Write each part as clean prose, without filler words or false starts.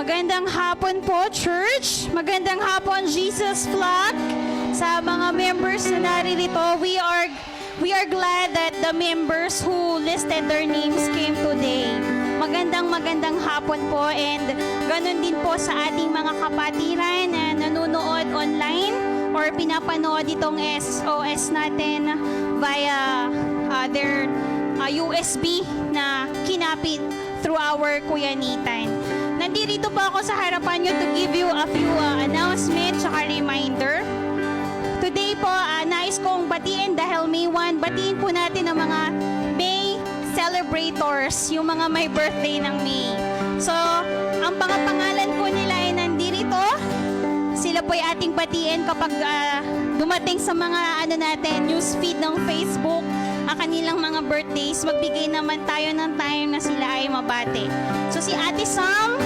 Magandang hapon po, church. Magandang hapon, Jesus Flock. Sa mga members na naririto, we are glad that the members who listed their names came today. Magandang hapon po, and ganun din po sa ating mga kapatiran na nanonood online or pinapanood itong SOS natin via their USB na kinapit through our Kuyanitan. Nandito po ako sa harapan nyo to give you a few announcements at reminder. Today po, nais kong batiin dahil May 1, batiin po natin ang mga May celebrators, yung mga may birthday ng May. So, ang pangalan po nila ay nandito. Sila po ay ating batiin kapag dumating sa mga newsfeed ng Facebook, ang kanilang mga birthdays, magbigay naman tayo ng time na sila ay mabati. So si Ate Sam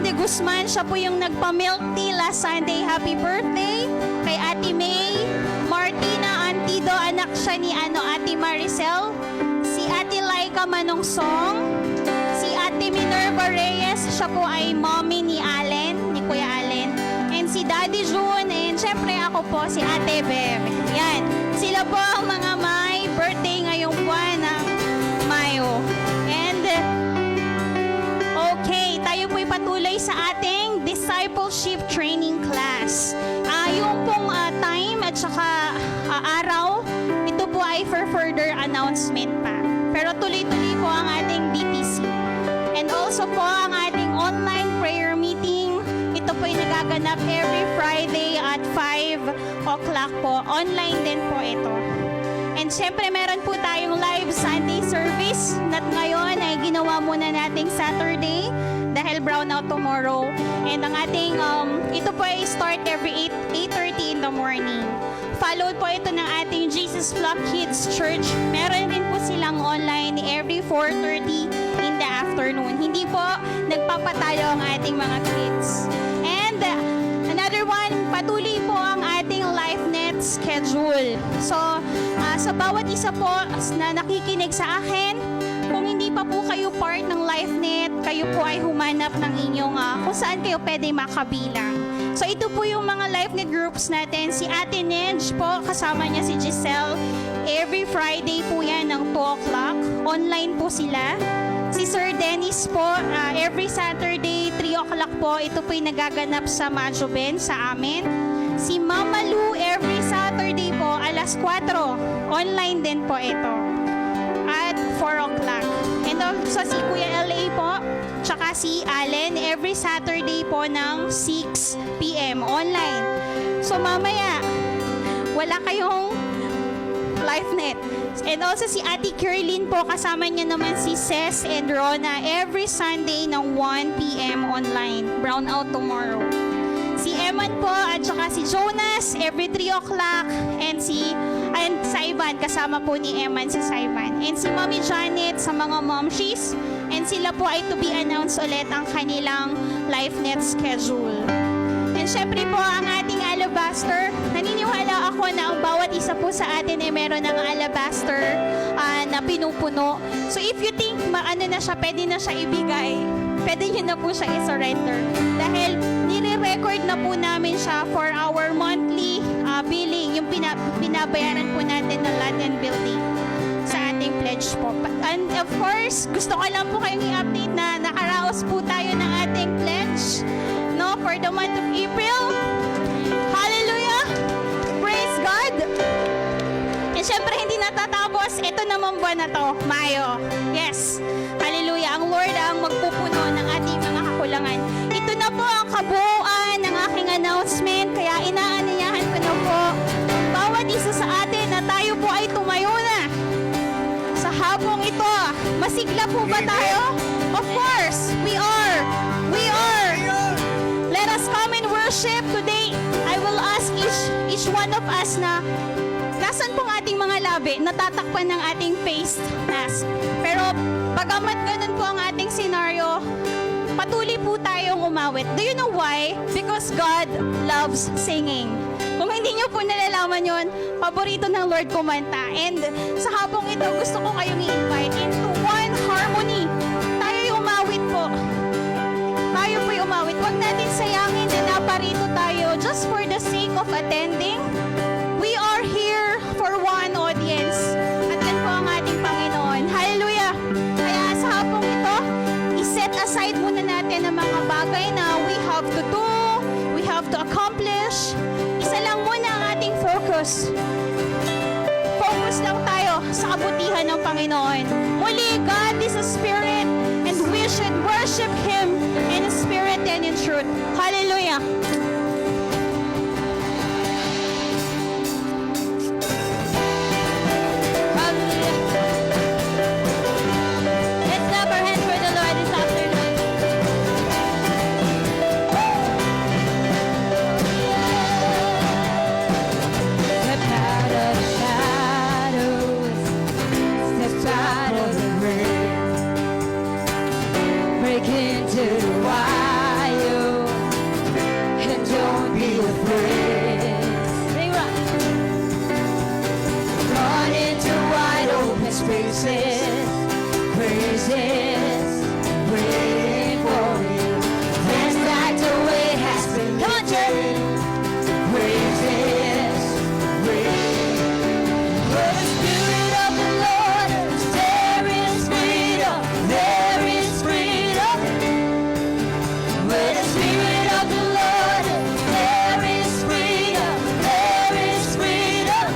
de Guzman, siya po yung nagpa-milk tea last Sunday. Happy birthday! Kay Ate May Martina Antido, anak siya ni Ate Maricel. Si Ate Laika Manungsong. Si Ate Minerva Reyes, siya po ay mommy ni Kuya Allen. And si Daddy June, and syempre ako po, si Ate Bev. Yan, sila po ang mga may birthday ngayong buwan ng Mayo. And okay, tayo po'y patuloy sa ating discipleship training class. Yung pong time at saka araw, ito po ay for further announcement pa. Pero tuloy-tuloy po ang ating DTC. And also po ang ating online prayer meeting. Ito po ay nagaganap every Friday at 5 o'clock po. Online din po ito. And syempre meron po tayong live Sunday service na ngayon ay ginawa muna nating Saturday dahil brown out tomorrow. And ang ating, ito po ay start every 8:30 in the morning. Followed po ito ng ating Jesus Flock Kids Church. Meron din po silang online every 4:30 in the afternoon. Hindi po nagpapatalo ang ating mga kids. And another one, patuloy po ang ating LifeNet schedule. So, sa bawat isa po na nakikinig sa akin, kung hindi pa po kayo part ng LifeNet, kayo po ay humanap ng inyong kung saan kayo pwede makabilang. So, ito po yung mga LifeNet groups natin. Si Ate Nedge po, kasama niya si Giselle. Every Friday po yan ng 2 o'clock. Online po sila. Si Sir Dennis po, every Saturday, 3 o'clock po, ito po yung nagaganap sa Majoben, sa amin. Si Mama Lou, every Saturday po, alas 4. Online din po ito. At 4 o'clock. And also si Kuya LA po, tsaka si Allen, every Saturday po ng 6 p.m. online. So mamaya, wala kayong LifeNet. And also si Ate Kerlin po, kasama niya naman si Ces and Rona every Sunday ng 1 p.m. online. Brown out tomorrow. Si Eman po at saka si Jonas every 3 o'clock. And Saivan, kasama po ni Eman si Saivan. And si Mommy Janet sa mga momshies. And sila po ay to be announced ulit ang kanilang LifeNet schedule. And syempre po ang ating alabaster, naniniwala ako na ang bawat isa po sa atin ay meron ng alabaster na pinupuno. So if you think pwede na siya ibigay, pwede nyo na po siya i-surrender. Dahil nire-record na po namin siya for our monthly billing, yung binabayaran po natin ng land and building sa ating pledge po. And of course, gusto ko lang po kayong i-update na nakaraos po tayo ng ating pledge for the month of April. Hallelujah! Praise God! And syempre, hindi natatapos. Ito naman buwan na to, Mayo. Yes. Hallelujah. Ang Lord ang magpupuno ng ating mga kakulangan. Ito na po ang kabuuan ng aking announcement. Kaya inaanyayahan ko na po bawat isa sa atin na tayo po ay tumayo na sa hapong ito. Masigla po ba tayo? Of course, we are. We are. Let us come and worship today. I will ask each one of us na nasan pong ating mga labi, natatakpan ng ating face mask. Pero pagamat ganun po ang ating senaryo, patuloy po tayong umawit. Do you know why? Because God loves singing. Kung hindi nyo po nalalaman yun, paborito ng Lord kumanta. And sa hapong ito, gusto ko kayong i-invite into one harmony. Tayo yung umawit po. Tayo po yung umawit. Huwag natin sayangin na naparito tayo just for the sake of attending. We are here for one audience. At yan po ang ating Panginoon. Hallelujah! Kaya sa hapong ito, iset aside muna natin ang mga bagay na we have to do, we have to accomplish. Isa lang muna ang ating focus. Focus lang tayo sa kabutihan ng Panginoon. Muli, God is a spirit and we should worship Him in spirit and in truth. Hallelujah! Let's clap our hands for the Lord this afternoon. Step out of the shadows, step out of the rain, break into the wild, and don't be afraid. Sing right. Run into wide open spaces, praises waiting for you. Dance like the way it has been. Come on, church. Praises waiting. Where the Spirit of the Lord is, there is freedom. There is freedom. Where the Spirit of the Lord is, there is freedom. There is freedom.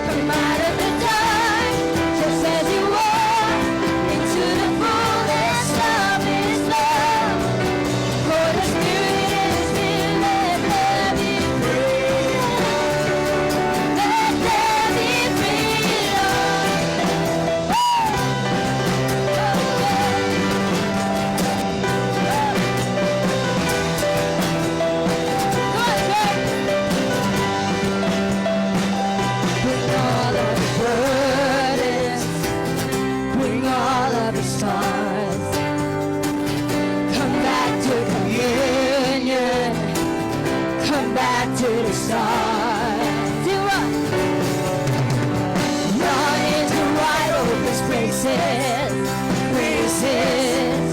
Come out of the dark, just as you are, into the fullness of His love. For the Spirit is here, let there be freedom. Let there be Bring all of the burdens, bring all of the scars. Come back to communion, come back to the start. Run into wide open spaces, places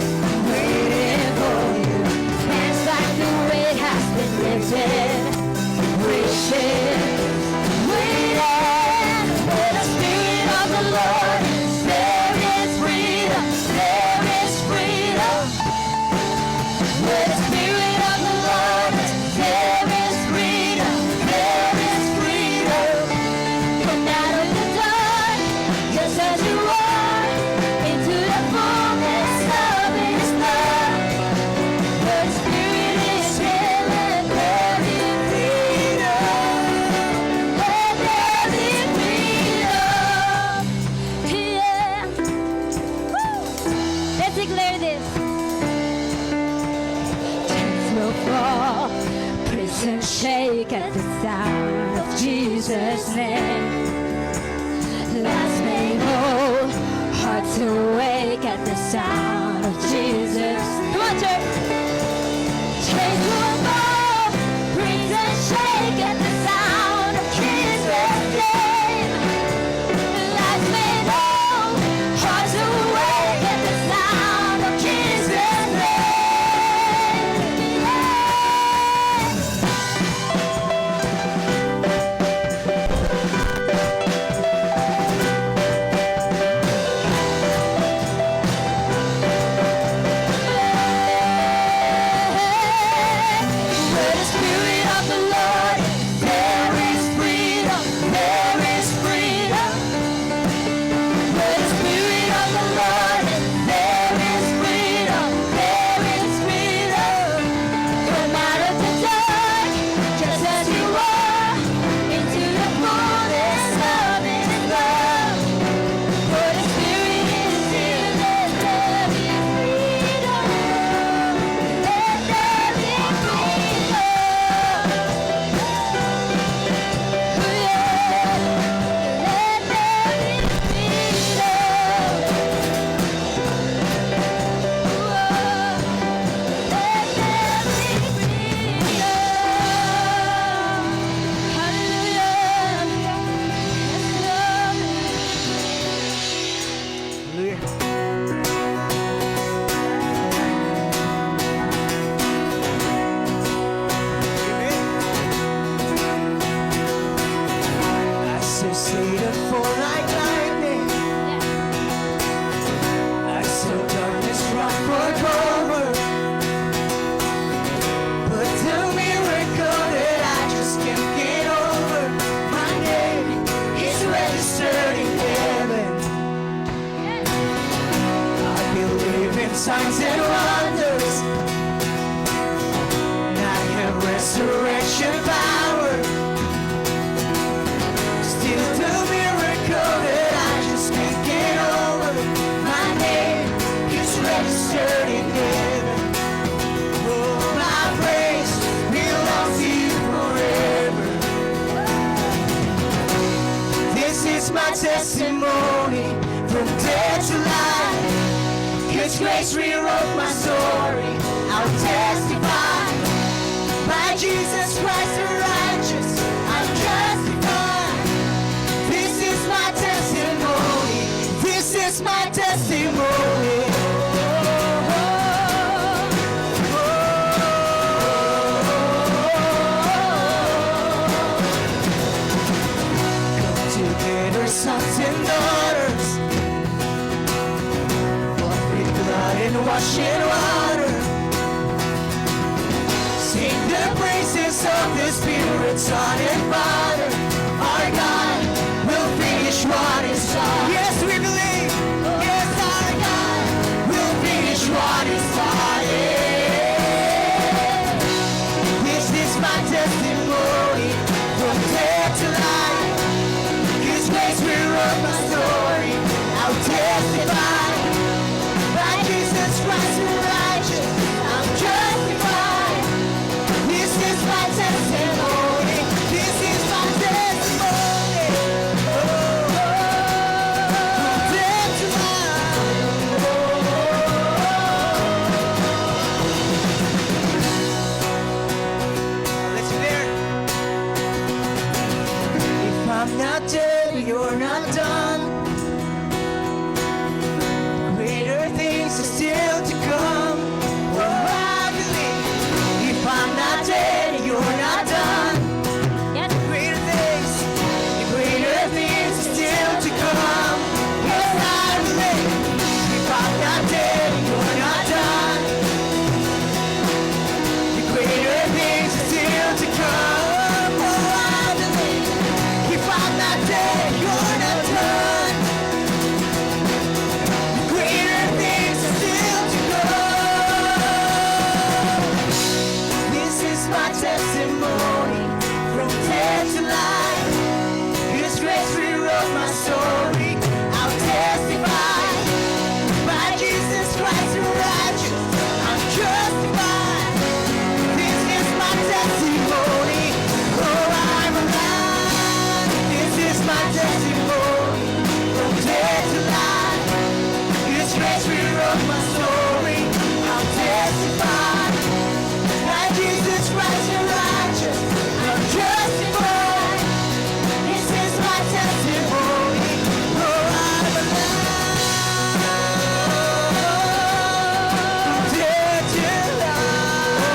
waiting for you. Dance like the weight has been lifted, wishing, waiting for the Spirit of the Lord. There is freedom, there is freedom. Where the Spirit of the Lord is, there is freedom, there is freedom. Come out of the dark, just as you are, into the fullness of His love. Where the Spirit is here, let there be freedom. Let there be freedom. Yeah. Woo. Let's declare this. Chains will fall, prison shake at the sound of Jesus' name. Lives made whole, hearts awake at the sound of Jesus. Come on, church. Chains will fall, prison shake at the sound of Jesus' name. Lives made whole, hearts awake at the sound of Jesus' name. signs and wonders. I have resurrection power. Still the miracle that I just can't get over. My name is registered in heaven. Oh, my praise belongs to you forever. This is my testimony from death to life. His grace rewrote my story. I'll testify. By Jesus Christ the righteous, I'm justified. This is my testimony. This is my testimony. Come together, sons and daughters, bought with blood and washed in water. Sing the praises of the Spirit, Son and Father. Our God will finish what is started. Yes, we believe. Yes, our God will finish what is started. This is my testimony from death to life. His grace rewrote my story. I'll testify. By Jesus Christ the righteous, I'm justified. This is my testimony. This is my testimony. Oh, from death to life. Let's be there. If I'm not dead, you're not done. Greater things are still to come. Oh, I believe. If I'm not dead, you're not done. Yes. Greater things are still to come. Yes, I believe. If I'm not dead, you're not done. The greater things are still to come. Oh, I believe. If I'm not dead, you're not done. The greater things are still to come. This is my testimony from death to life. His grace rewrote my story. I'll testify. By Jesus Christ the righteous, I'm justified. This is my testimony. Oh, I'm alive. This is my testimony from death to life. His grace rewrote my story. I'll testify. By Jesus Christ the righteous, I'm justified. This is my testimony. Oh, I'm alive. From death to life.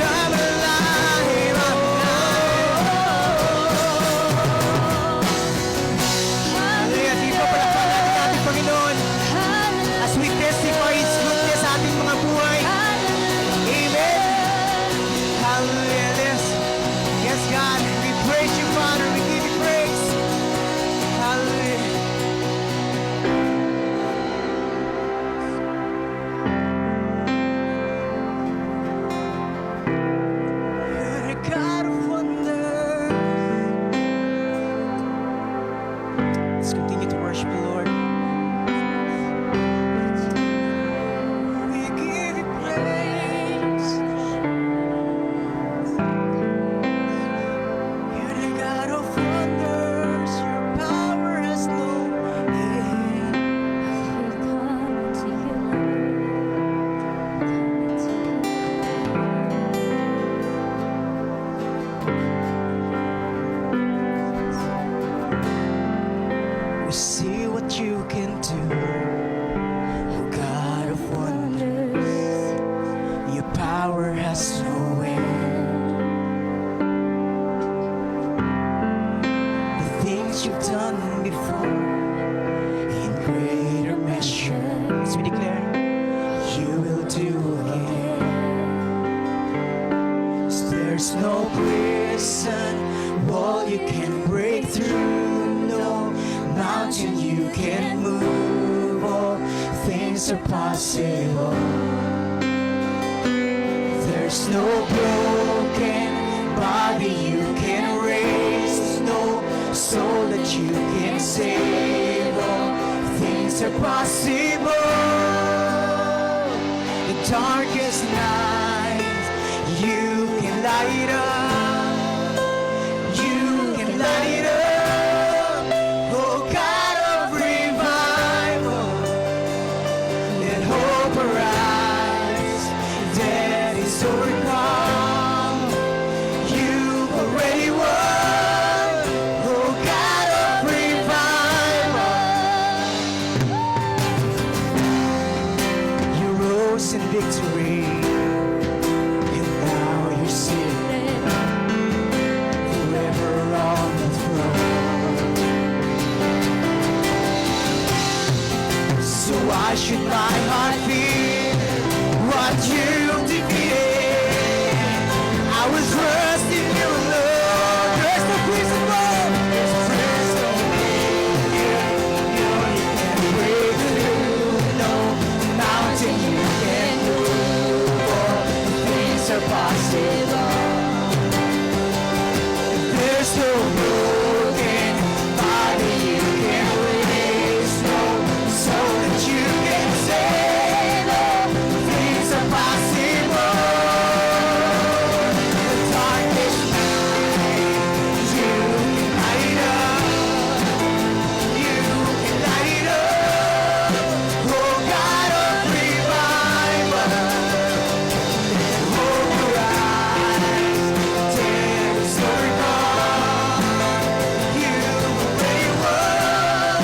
I'm alive. Hallelujah. Sige po, palakpakan natin ating Panginoon as we testify His goodness sa ating mga buhay. Amen. Hallelujah. Yes. Yes, God. We praise you, Father. We give you praise. Hallelujah. You're a God of wonders. Let's continue to worship the Lord. We give you praise. You're the God of wonders. Your power has no end. We see what you can do. Oh, God of wonders. Your power has no end. The things you've done before in greater measure, as we declare, you will do again. 'Cause there's no prison wall you can break through, no mountain you can move. All things are possible. There's no broken body you can raise, no soul that you can save. All things are possible. The darkest night you can light up, you can light it up. Oh God of revival, let hope arise. Death is overcome, you already won. Oh God of revival, you rose in victory, and now you're seated forever on the throne. So why should my heart fear what you defeated? I was trust in you, Lord. There's no principle, there's trust on me. You can break through, no mountain you can move. All things are possible. There's no broken body you can raise, no soul that you can save. All things are possible. The darkest night, you can light up, you can light up. Oh God of revival, hope arise. Death is overcome, you already won.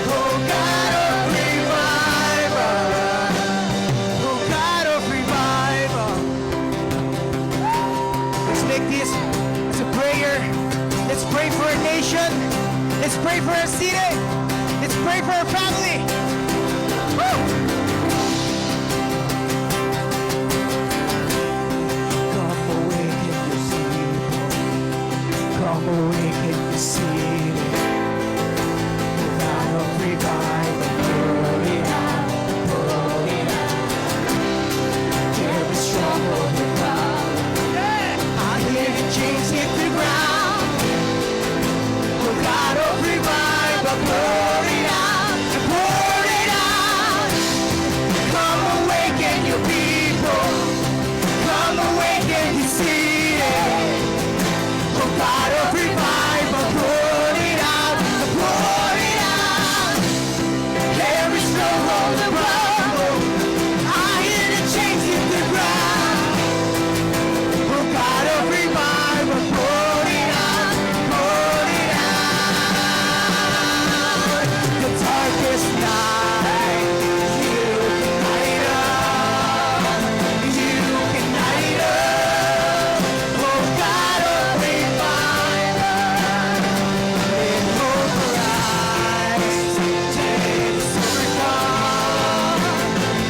Oh God of revival, oh God of revival. Let's make this as a prayer. Let's pray for our nation. Let's pray for our city. Let's pray for our family. Woo! Come awaken your people. Come awaken your city. God of revival, pour it out, pour it out. Every stronghold will bow. I hear the chains hit the ground. Oh God of revival, pour it out, pour it out. Come awaken your people. Come awaken your city. Oh God of revival, pour it out, pour it out. Every stronghold will crumble. I hear the chains hit the ground. Oh God of revival, pour it out, pour it out. The darkest night, you can light up, you can light up. Oh God of revival, let hope arise. Death is overcome,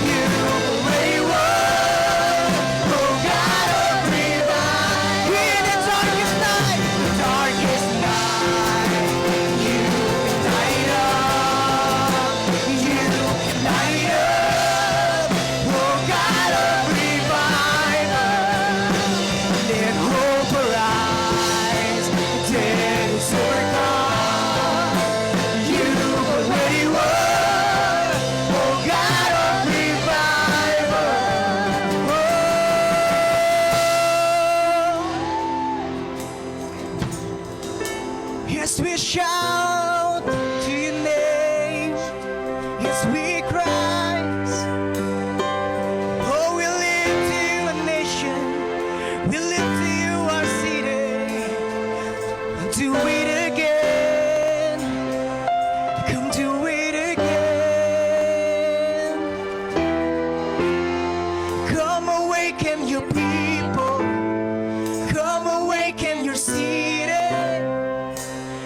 you already won. Oh God of revival, in the darkest night, you can light up, you can light up. Oh God of revival, let hope arise. Death is overcome, you already won. Oh God of revival. Oh. Yes, we shout to your name. Yes, we cry. Oh, we lift to you a nation. We lift to you our city. Do it again. Come do it again. Come awaken your people. Come awaken your city.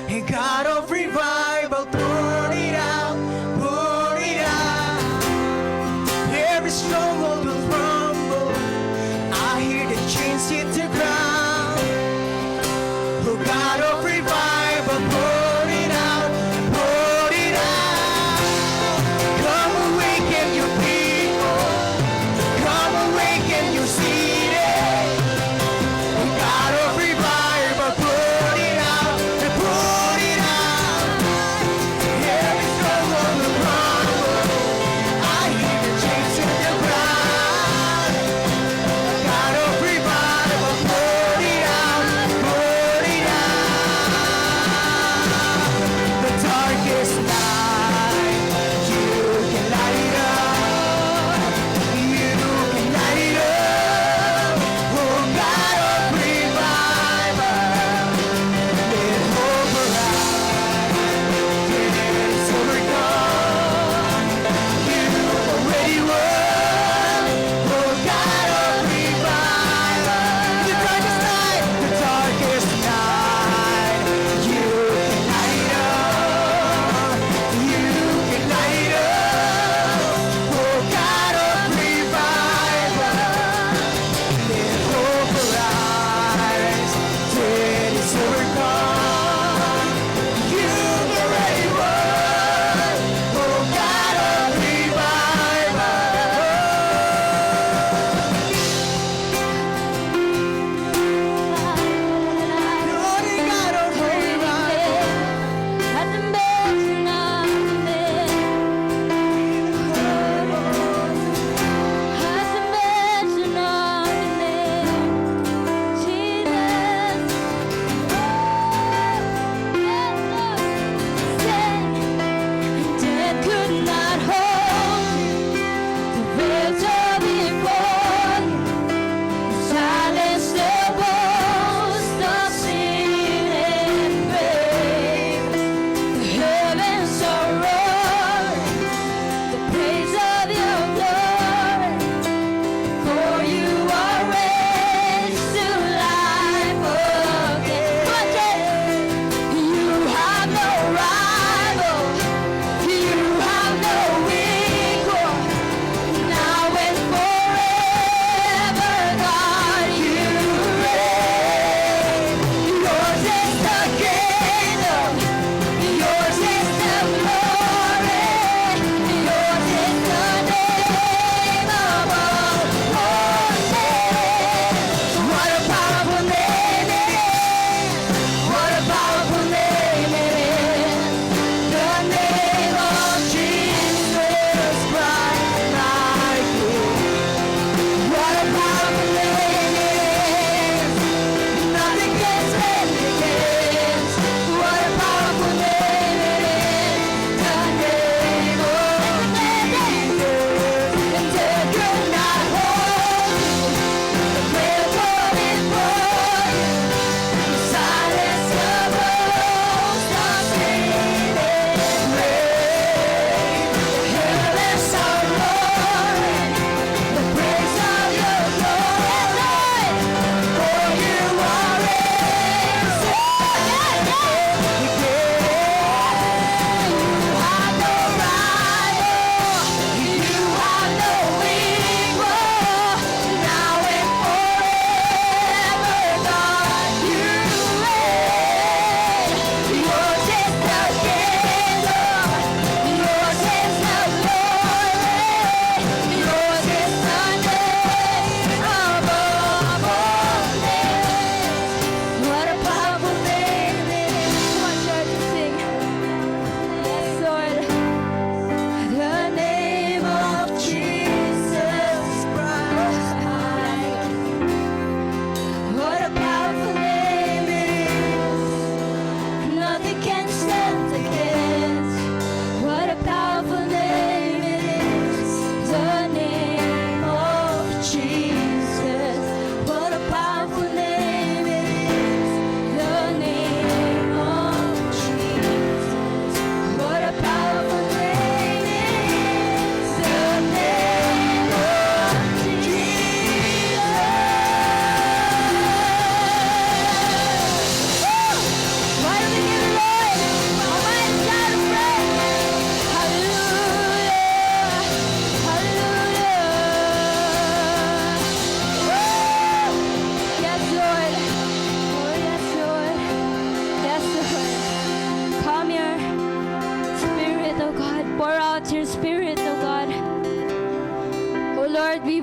Hey, God of revival, pour it out, pour it out. Every stronghold will crumble. I hear the chains hit the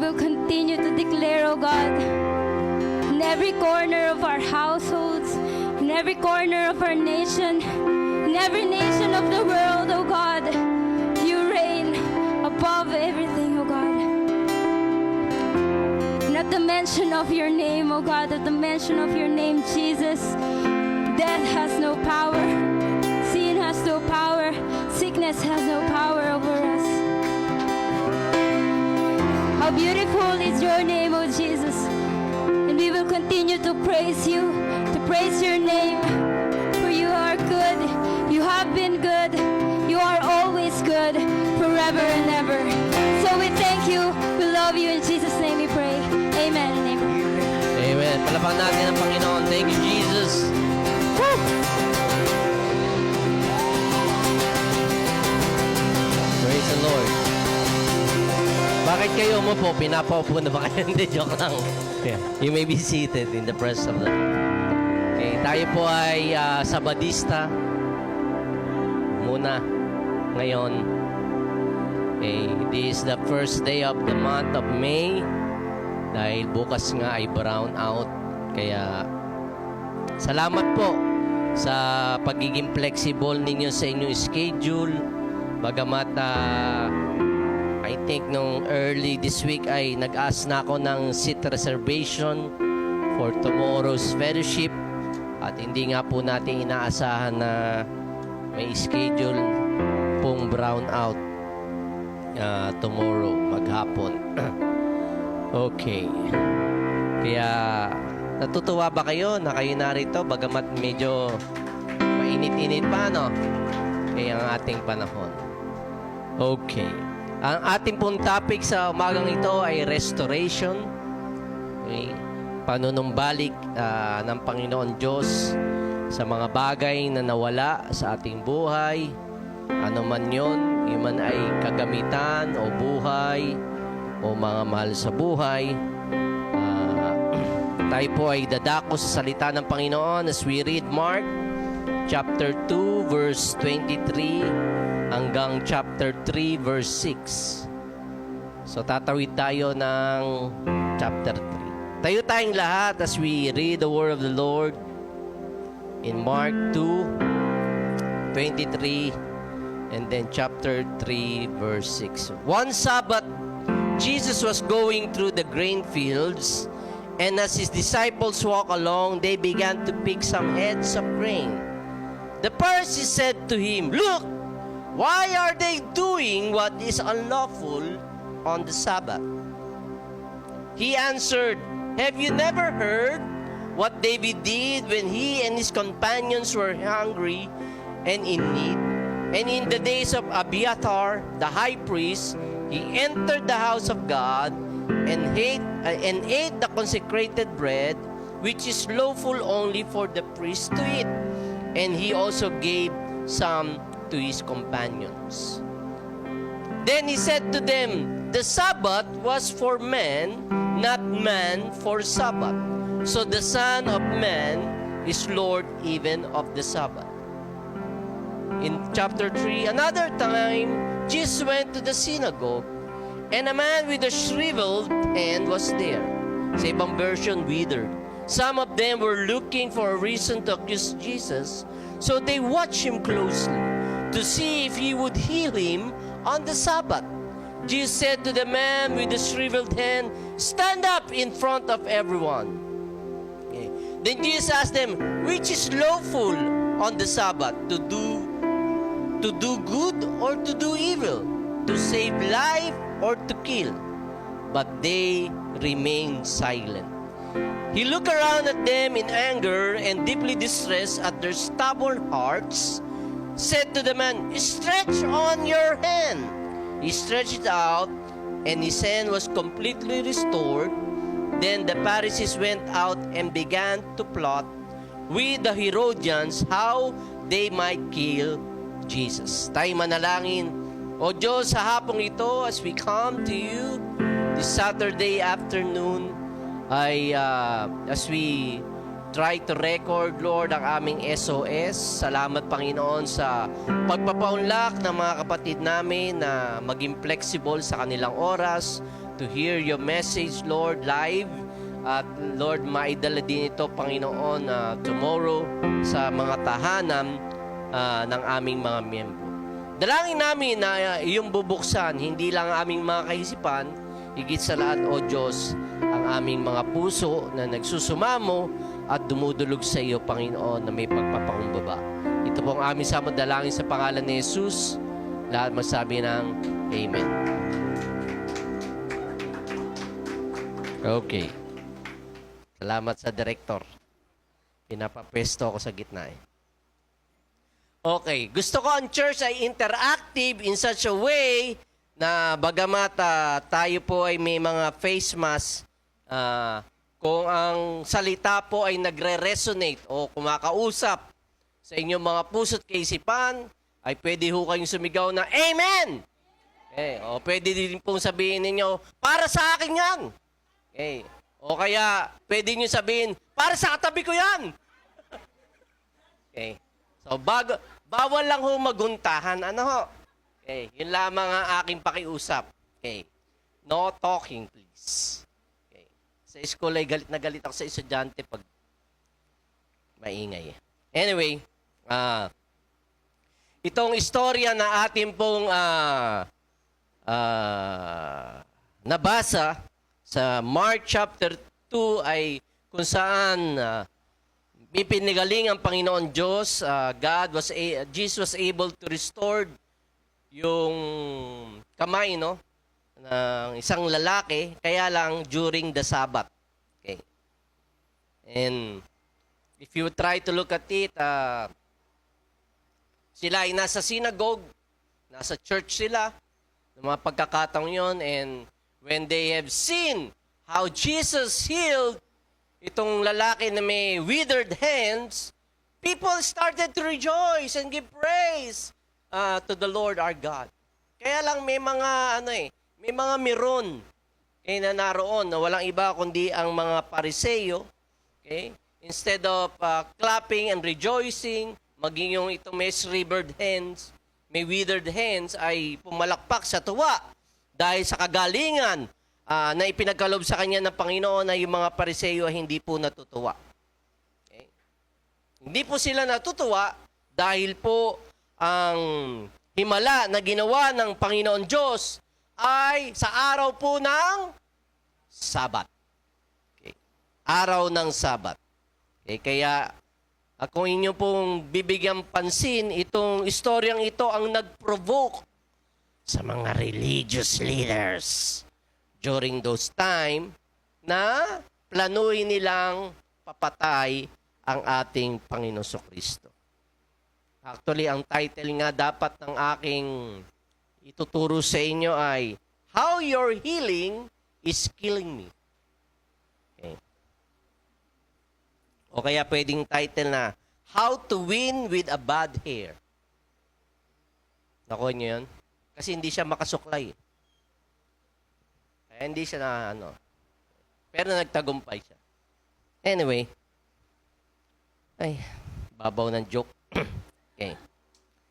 will continue to declare, oh God, in every corner of our households, in every corner of our nation, in every nation of the world, oh God, you reign above everything, oh God. And at the mention of your name, oh God, at the mention of your name, Jesus, death has no power, sin has no power, sickness has no power over us. How beautiful is your name, oh Jesus. And we will continue to praise you, to praise your name. For you are good, you have been good, you are always good, forever and ever. So we thank you, we love you, in Jesus' name we pray. Amen and amen. Amen. Palapakan natin ang Panginoon. Thank you, Jesus. Woo! Praise the Lord. Bakit kayo umupo? Pinapaupo na ba kayo? Hindi, joke lang. Yeah. You may be seated in the presence of the Lord. Okay, tayo po ay Sabadista. Muna. Ngayon. Okay, this is the first day of the month of May. Dahil bukas nga ay brown out. Kaya salamat po sa pagiging flexible ninyo sa inyong schedule. Bagamat I think nung early this week ay nag-ask na ako ng seat reservation for tomorrow's fellowship. At hindi nga po natin inaasahan na may schedule pong brown out tomorrow maghapon. Okay. Kaya natutuwa ba kayo na kayo narito bagamat medyo mainit-init pa, no? Kaya ang ating panahon. Okay. Ang ating pong topic sa umagang ito ay restoration. Okay. Panunumbalik ng Panginoon Diyos sa mga bagay na nawala sa ating buhay. Ano man yun, iman ay kagamitan o buhay o mga mahal sa buhay. Tayo po ay dadako sa salita ng Panginoon as we read Mark chapter 2 verse 23 hanggang chapter 3 verse 6. So tatawid tayo ng chapter 3. Tayo tayong lahat as we read the word of the Lord in Mark 2:23 and then chapter 3 verse 6. One Sabbath Jesus was going through the grain fields, and as his disciples walked along, they began to pick some heads of grain. The Pharisees said to him, "Look, why are they doing what is unlawful on the Sabbath?" He answered, "Have you never heard what David did when he and his companions were hungry and in need? And in the days of Abiathar, the high priest, he entered the house of God and ate the consecrated bread, which is lawful only for the priest to eat. And he also gave some to his companions." Then he said to them, "The Sabbath was for man, not man for Sabbath. So the Son of Man is Lord even of the Sabbath." In chapter 3, another time, Jesus went to the synagogue, and a man with a shriveled hand was there. Sa ibang version, withered. Some of them were looking for a reason to accuse Jesus, so they watched him closely to see if he would heal him on the Sabbath. Jesus said to the man with the shriveled hand, "Stand up in front of everyone." Okay. Then Jesus asked them, "Which is lawful on the Sabbath, to do good or to do evil, to save life or to kill?" But they remained silent. He looked around at them in anger and deeply distressed at their stubborn hearts, said to the man, "Stretch on your hand." He stretched it out, and his hand was completely restored. Then the Pharisees went out and began to plot with the Herodians how they might kill Jesus. Tayo manalangin. O Diyos, sa hapong ito, as we come to you this Saturday afternoon, ay as we try to record, Lord, ang aming SOS. Salamat, Panginoon, sa pagpapaunlak ng mga kapatid namin na maging flexible sa kanilang oras to hear your message, Lord, live. At Lord, maidala din ito, Panginoon, tomorrow sa mga tahanan ng aming mga miyembro. Dalangin namin na iyong bubuksan, hindi lang ang aming mga kaisipan, higit sa lahat, O Diyos, ang aming mga puso na nagsusumamo at dumudulog sa iyo, Panginoon, na may pagpapakumbaba. Ito po ang aming samadalangin sa pangalan ni Jesus. Lahat masabi ng Amen. Okay. Salamat sa director. Pinapapesto ako sa gitna eh. Okay. Gusto ko ang church ay interactive in such a way na bagamat tayo po ay may mga face mask, kung ang salita po ay nagre-resonate o kumakausap sa inyong mga puso't kaisipan, ay pwede ho kayong sumigaw na Amen! Okay. O pwede din pong sabihin ninyo, para sa akin yan! Okay. O kaya, pwede nyo sabihin, para sa katabi ko yan! Okay. So, bawal lang ho maguntahan. Ano ho? Okay. Yun lamang ang aking pakiusap. Okay. No talking, please. Okay. Sa school ay galit na galit ako sa estudyante pag maingay. Anyway, itong istorya na atin pong nabasa sa Mark chapter 2 ay kung saan ipinigaling ang Panginoon Diyos. Jesus was able to restore yung kamay, no, ng isang lalaki, kaya lang during the Sabbath. Okay. And if you try to look at it, sila ay nasa synagogue, nasa church sila, ng mga pagkakataong yon, and when they have seen how Jesus healed itong lalaki na may withered hands, people started to rejoice and give praise to the Lord our God. Kaya lang may mga may mga miron na naroon na walang iba kundi ang mga Pariseo. Okay? Instead of clapping and rejoicing, maging yung itong may shriveled hands, may withered hands, ay pumalakpak sa tuwa dahil sa kagalingan na ipinagkaloob sa kanya ng Panginoon na yung mga Pariseo ay hindi po natutuwa. Okay? Hindi po sila natutuwa dahil po ang himala na ginawa ng Panginoon Diyos ay sa araw po ng Sabat. Okay? Araw ng Sabat. Okay? Kaya kung inyo pong bibigyan pansin, itong istoryang ito ang nag-provoke sa mga religious leaders during those time na planuhin nilang papatay ang ating Panginoon Kristo. Actually, ang title nga dapat ng aking ituturo sa inyo ay How Your Healing is Killing Me. Okay. O kaya pwedeng title na How to Win with a Bad Hair. Nakuha niyo yun? Kasi hindi siya makasuklay. Kaya hindi siya na pero nagtagumpay siya. Anyway. Ay, babaw ng joke. Okay.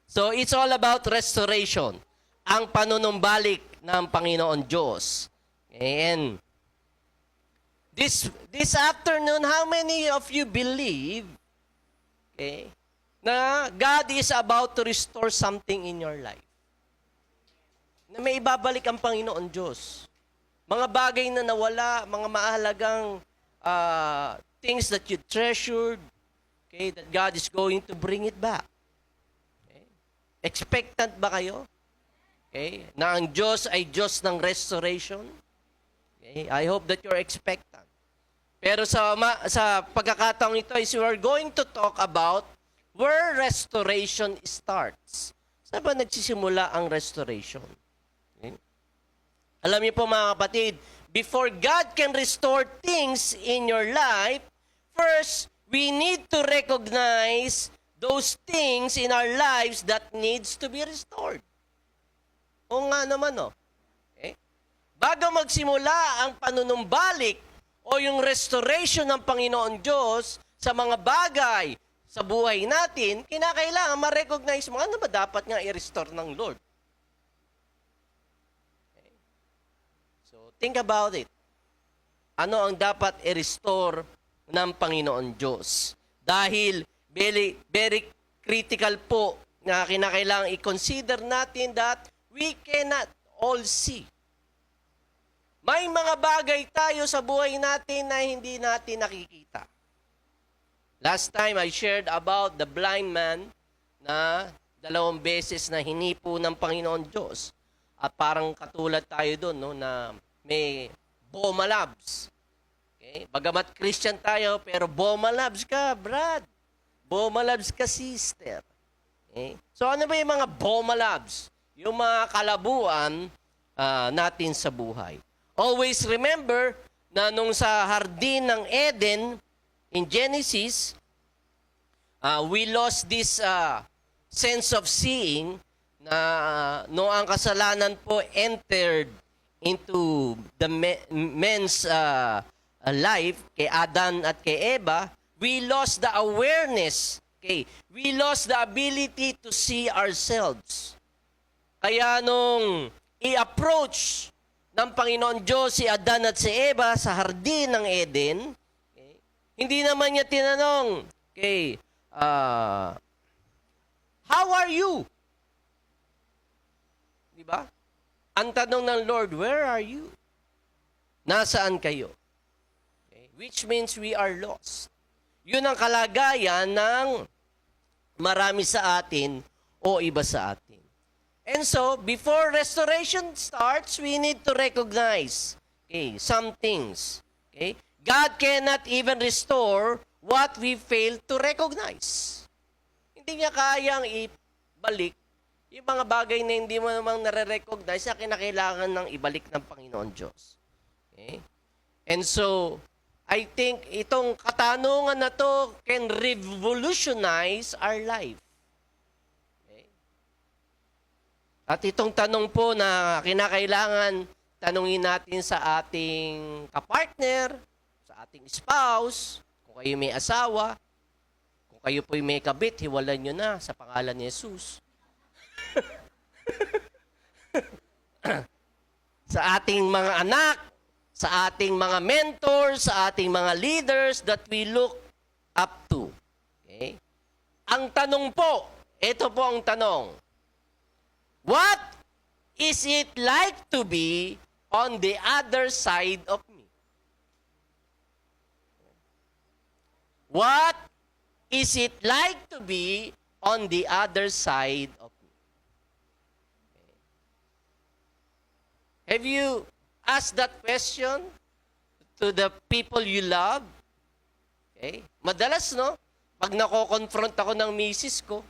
So, it's all about restoration. Ang panunumbalik ng Panginoon Diyos. Okay. And this afternoon, how many of you believe na God is about to restore something in your life? Na may ibabalik ang Panginoon Diyos. Mga bagay na nawala, mga mahalagang things that you treasured, that God is going to bring it back. Okay? Expectant ba kayo? Okay? Na ang Diyos ay Diyos ng restoration? Okay? I hope that you're expectant. Pero sa pagkakataong ito is we are going to talk about where restoration starts. Saan ba nagsisimula ang restoration? Okay? Alam niyo po mga kapatid, before God can restore things in your life, first, we need to recognize those things in our lives that needs to be restored. O nga naman, no? Okay? Bago magsimula ang panunumbalik o yung restoration ng Panginoon Diyos sa mga bagay sa buhay natin, kinakailangan ma-recognize mo, ano ba dapat nga i-restore ng Lord? Okay. So, Think about it. Ano ang dapat i-restore ng Panginoon Diyos? Dahil very, very critical po na kinakailangan i-consider natin that we cannot all see. May mga bagay tayo sa buhay natin na hindi natin nakikita. Last time I shared about the blind man na 2 beses na hinipo ng Panginoon Diyos. At parang katulad tayo doon, no, na may Boma Labs. Okay? Bagamat Christian tayo, pero Boma Labs ka, Brad. Boma Labs ka, sister. Okay? So ano ba yung mga Boma Labs? Yung mga kalabuan natin sa buhay. Always remember na nung sa hardin ng Eden, in Genesis, we lost this sense of seeing na no ang kasalanan po entered into the men's life, kay Adan at kay Eva, we lost the awareness. Okay? We lost the ability to see ourselves. Kaya nung i-approach ng Panginoon Diyos si Adan at si Eva sa hardin ng Eden, okay, hindi naman niya tinanong, okay, how are you? Diba? Ang tanong ng Lord, where are you? Nasaan kayo? Okay, which means we are lost. Yun ang kalagayan ng marami sa atin o iba sa atin. And so, before restoration starts, we need to recognize, okay, some things. Okay? God cannot even restore what we fail to recognize. Hindi niya kayang ibalik yung mga bagay na hindi mo namang nare-recognize na kinakailangan ng ibalik ng Panginoon Diyos. Okay? And so, I think itong katanungan na to can revolutionize our life. At itong tanong po na kinakailangan tanungin natin sa ating kapartner, sa ating spouse, kung kayo may asawa, kung kayo po'y may kabit, hiwalan nyo na sa pangalan ni Jesus. Sa ating mga anak, sa ating mga mentors, sa ating mga leaders that we look up to. Okay? Ang tanong po, ito po ang tanong, what is it like to be on the other side of me? What is it like to be on the other side of me? Have you asked that question to the people you love? Okay? Madalas, no? Pag nako-confront ako ng misis ko,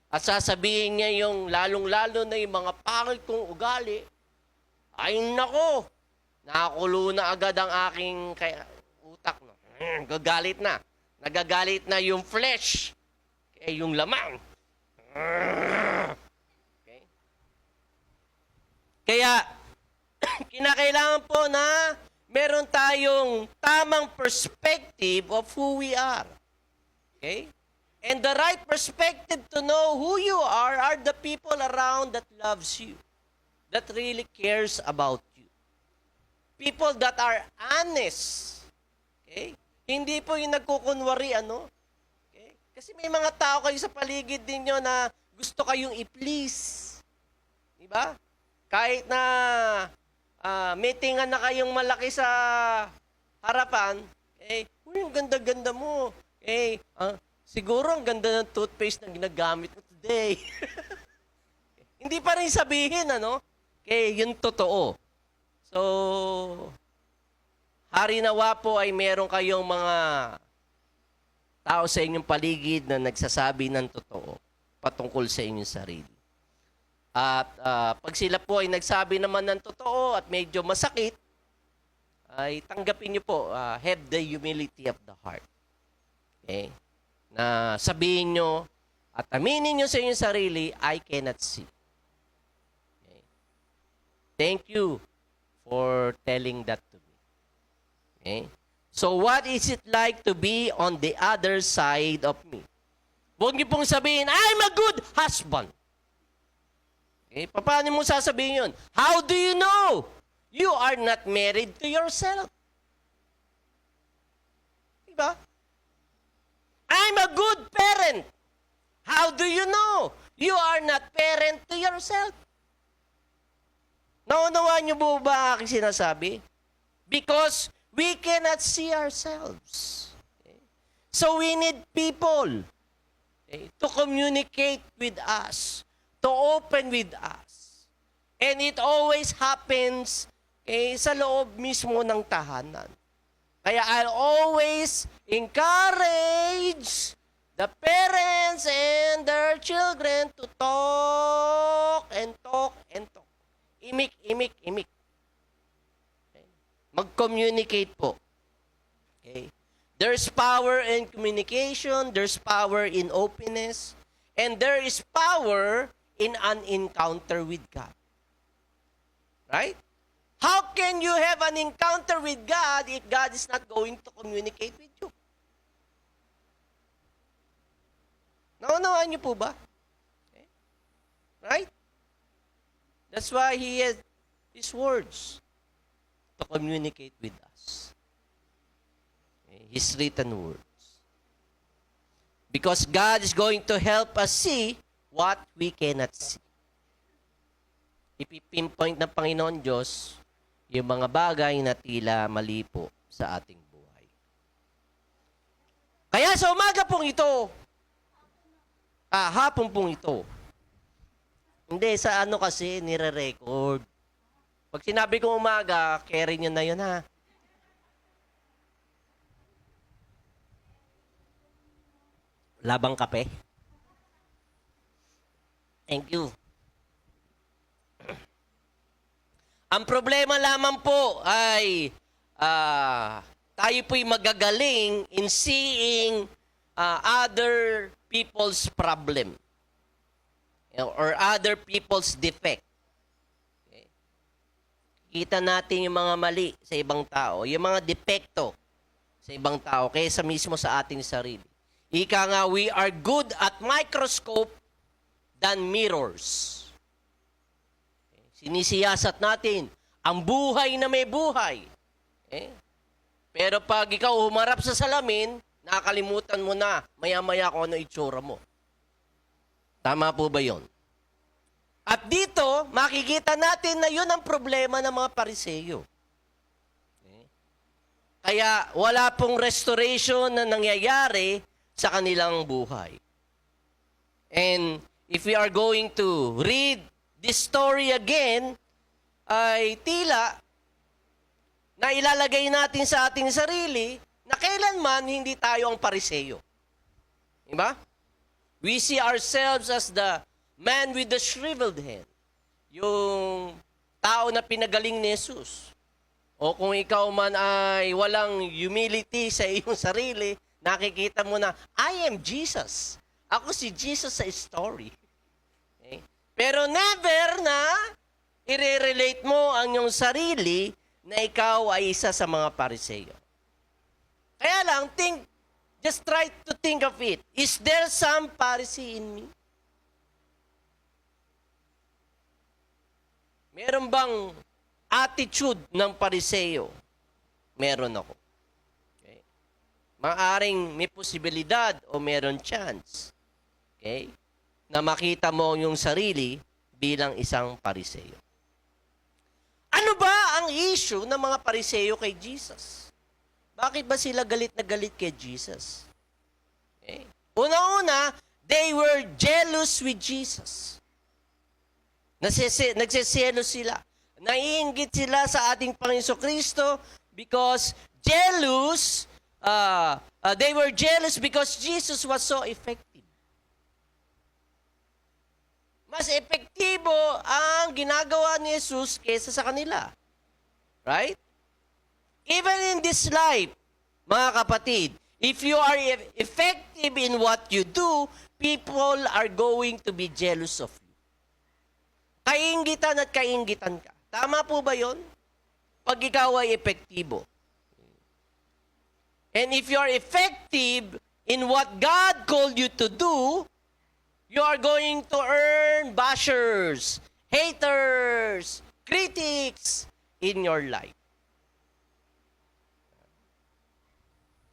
at sasabihin niya yung lalong-lalo na yung mga pangit kong ugali, ay nako, nakakulo na agad ang aking utak. No? Gagalit na. Nagagalit na yung flesh. Okay, yung lamang. Okay? Kaya, kinakailangan po na meron tayong tamang perspective of who we are. Okay? And the right perspective to know who you are the people around that loves you, that really cares about you. People that are honest. Okay? Hindi po yung nagkukunwari, ano? Okay? Kasi may mga tao kayo sa paligid ninyo na gusto kayong i-please. Diba? Kahit na may tingan na kayong malaki sa harapan, uy, ang ganda-ganda mo. Siguro ang ganda ng toothpaste na ginagamit mo today. Hindi pa rin sabihin, ano? Okay, yun totoo. So, hari nawa po ay meron kayong mga tao sa inyong paligid na nagsasabi ng totoo patungkol sa inyong sarili. At pag sila po ay nagsabi naman ng totoo at medyo masakit, ay tanggapin niyo po, have the humility of the heart. Okay? Na sabihin nyo at aminin nyo sa inyong sarili, I cannot see. Okay. Thank you for telling that to me. Okay. So what is it like to be on the other side of me? Huwag niyo pong sabihin, I'm a good husband. Okay. Paano mo sasabihin yun? How do you know? you are not married to yourself. Diba? I'm a good parent. How do you know? You are not parent to yourself. Naunawaan niyo po ba ang aking sinasabi? Because we cannot see ourselves. Okay? So we need people, okay, to communicate with us, to open with us. And it always happens, okay, sa loob mismo ng tahanan. Kaya I'll always encourage the parents and their children to talk and talk and talk. Imik. Okay. Mag-communicate po. Okay. There's power in communication, there's power in openness, and there is power in an encounter with God. Right? How can you have an encounter with God if God is not going to communicate with you? Naunawaan niyo po ba? Okay. Right? That's why He has His words to communicate with us. Okay. His written words. Because God is going to help us see what we cannot see. Ipipinpoint ng Panginoon Diyos yung mga bagay na tila mali po sa ating buhay. Kaya sa umaga pong ito, hapon pong ito, hindi, sa ano kasi, nire-record. Pag sinabi kong umaga, carry nyo na yun, ha? Labang kape? Thank you. Ang problema lamang po ay tayo po'y magagaling in seeing other people's problem or other people's defect. Okay. Kita natin yung mga mali sa ibang tao, yung mga depekto sa ibang tao kaysa mismo sa ating sarili. Ika nga, we are good at microscope than mirrors. Okay. Sinisiyasat natin ang buhay na may buhay. Okay. Pero pag ikaw humarap sa salamin, nakakalimutan mo na maya-maya kung ano itsura mo. Tama po ba yon? At dito, makikita natin na yun ang problema ng mga Pariseyo. Okay. Kaya wala pong restoration na nangyayari sa kanilang buhay. And if we are going to read this story again, ay tila na ilalagay natin sa ating sarili na kailanman hindi tayo ang Pariseyo. Diba? We see ourselves as the man with the shriveled hand. Yung tao na pinagaling ni Jesus. O kung ikaw man ay walang humility sa iyong sarili, nakikita mo na, I am Jesus. Ako si Jesus sa story. Okay? Pero never na i-relate mo ang iyong sarili na ikaw ay isa sa mga Pariseyo. Kaya lang, just try to think of it. Is there some Pharisee in me? Meron bang attitude ng Pariseyo? Meron ako. Okay? Maaring may posibilidad o meron chance. Okay? Na makita mo yung sarili bilang isang Pariseyo. Ano ba ang issue ng mga Pariseyo kay Jesus? Bakit ba sila galit na galit kay Jesus? Okay. Una-una, they were jealous with Jesus. Nagseselos sila. Naiinggit sila sa ating Panginoon Kristo because they were jealous because Jesus was so effective. Mas epektibo ang ginagawa ni Jesus kaysa sa kanila. Right? Even in this life, mga kapatid, if you are effective in what you do, people are going to be jealous of you. Kainggitan at kainggitan ka. Tama po ba yon? Pag ikaw ay epektibo. And if you are effective in what God called you to do, you are going to earn bashers, haters, critics, in your life.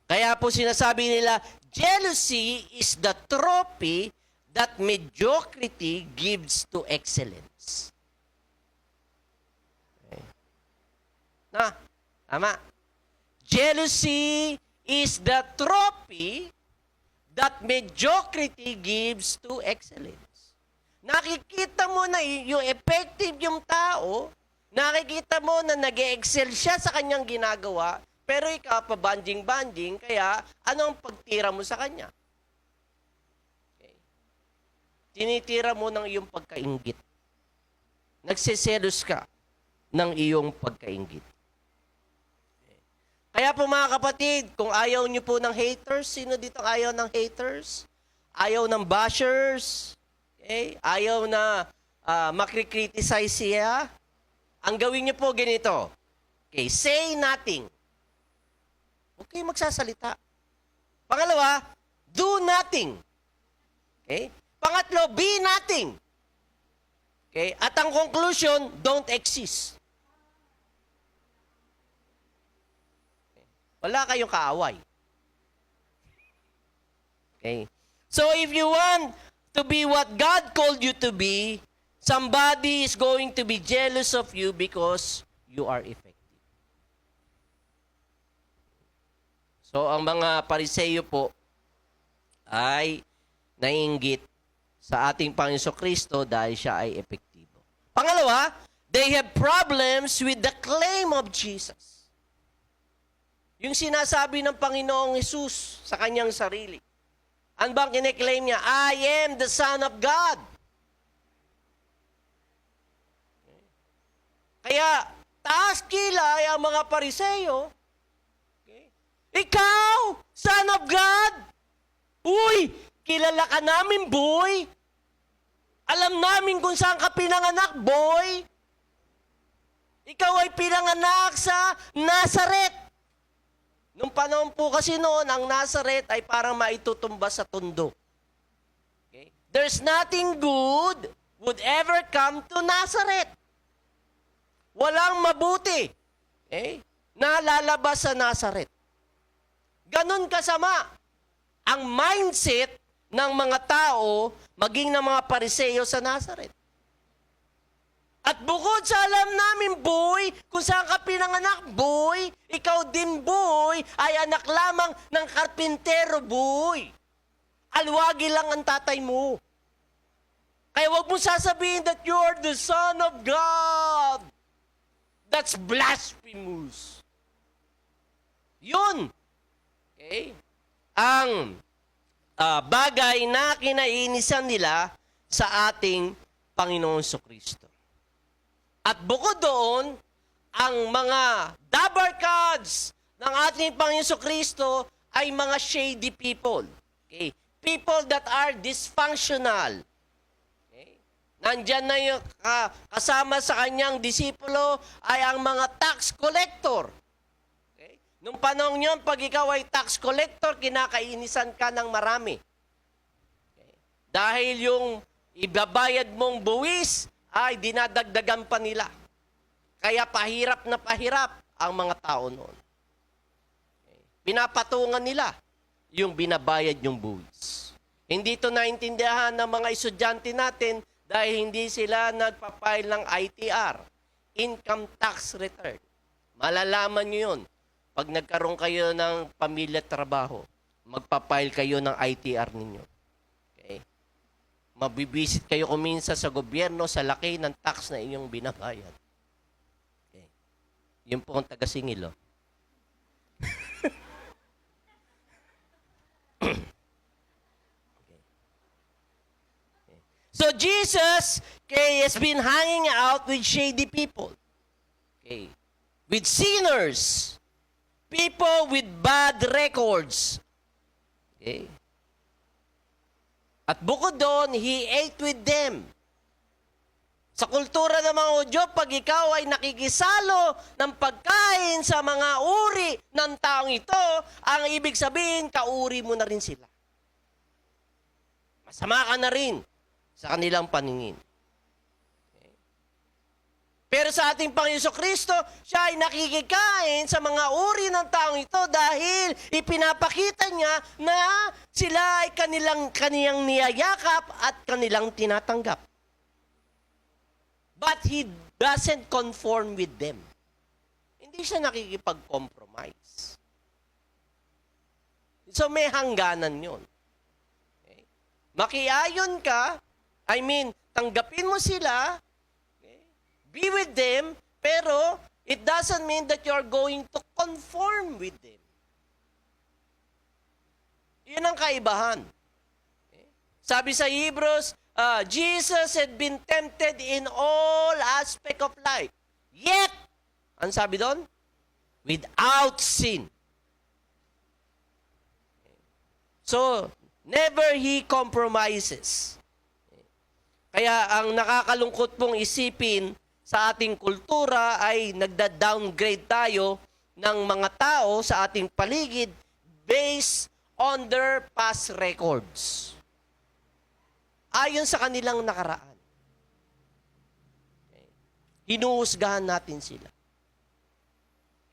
Kaya po sinasabi nila, jealousy is the trophy that mediocrity gives to excellence. Okay. Na, tama. Jealousy is the trophy that mediocrity gives to excellence. Nakikita mo na yung effective yung tao, nakikita mo na nag-excel siya sa kanyang ginagawa, pero ikaw pa banding-banding, kaya anong pagtira mo sa kanya? Okay. Tinitira mo ng iyong pagkainggit. Nagsiselos ka ng iyong pagkainggit. Kaya po mga kapatid, kung ayaw niyo po ng haters, sino dito ayaw ng haters? Ayaw ng bashers? Okay? Ayaw na makikriticize siya? Ang gawin niyo po ganito. Okay, say nothing. Huwag kayo magsasalita. Pangalawa, do nothing. Okay? Pangatlo, be nothing. Okay? At ang conclusion, don't exist. Wala kayong kaaway. Okay? So if you want to be what God called you to be, somebody is going to be jealous of you because you are effective. So ang mga Pariseo po ay naiinggit sa ating Panginoon Kristo dahil siya ay epektibo. Pangalawa, they have problems with the claim of Jesus. Yung sinasabi ng Panginoong Jesus sa kanyang sarili. Ano bang kiniklaim niya? I am the Son of God. Kaya, taas kilay ang mga Pariseo. Okay? Ikaw, Son of God! Uy, kilala ka namin, boy! Alam namin kung saan ka pinanganak, boy! Ikaw ay pinanganak sa Nazareth. Nung panahon po kasi noon, ang Nazareth ay parang maitutumba sa tundo. Okay? There's nothing good would ever come to Nazareth. Walang mabuti na lalabas sa Nazareth. Ganon kasama ang mindset ng mga tao, maging ng mga Pariseo sa Nazareth. At bukod sa alam namin, boy, kung saan ka pinanganak, boy, ikaw din, boy, ay anak lamang ng karpintero, boy. Alwagi lang ang tatay mo. Kaya wag mo sasabihin that you are the Son of God. That's blasphemous. Yun. Okay? Ang bagay na kinainisan nila sa ating Panginoon Kristo. At bukod doon, ang mga dabarkads ng ating Panginoon Kristo ay mga shady people. Okay? People that are dysfunctional. Okay? Nandyan na yung kasama sa kanyang disipulo ay ang mga tax collector. Okay? Nung panahon yun, pag ikaw ay tax collector, kinakainisan ka ng marami. Okay? Dahil yung ibabayad mong buwis, ay dinadagdagan pa nila. Kaya pahirap na pahirap ang mga tao noon. Okay. Pinapatungan nila yung binabayad yung buwis. Hindi ito naintindihan ng mga estudyante natin dahil hindi sila nagpapile ng ITR, Income Tax Return. Malalaman nyo yun. Pag nagkaroon kayo ng pamilya at trabaho, magpapile kayo ng ITR ninyo. Mabibisit kayo kuminsan sa gobyerno sa laki ng tax na inyong binabayad. Okay. Yun po ang taga-singil, oh. Okay. Okay. So Jesus has been hanging out with shady people. Okay. With sinners. People with bad records. Okay. At bukod doon, he ate with them. Sa kultura ng mga Hudyo, pag ikaw ay nakikisalo ng pagkain sa mga uri ng taong ito, ang ibig sabihin, kauri mo na rin sila. Masama ka na rin sa kanilang paningin. Okay. Pero sa ating Panginoon Kristo, siya ay nakikikain sa mga uri ng taong ito dahil ipinapakita niya na sila ay kaniyang niyayakap at kanilang tinatanggap. But he doesn't conform with them. Hindi siya nakikipag-compromise. So may hangganan yun. Okay? Makiayon ka, tanggapin mo sila, be with them, pero it doesn't mean that you're going to conform with them. Yun ang kaibahan. Okay? Sabi sa Hebrews, Jesus had been tempted in all aspect of life. Yet, ang sabi doon? Without sin. Okay? So, never he compromises. Okay? Kaya ang nakakalungkot pong isipin sa ating kultura ay nagda-downgrade tayo ng mga tao sa ating paligid based on their past records. Ayon sa kanilang nakaraan. Okay. Hinuhusgahan natin sila.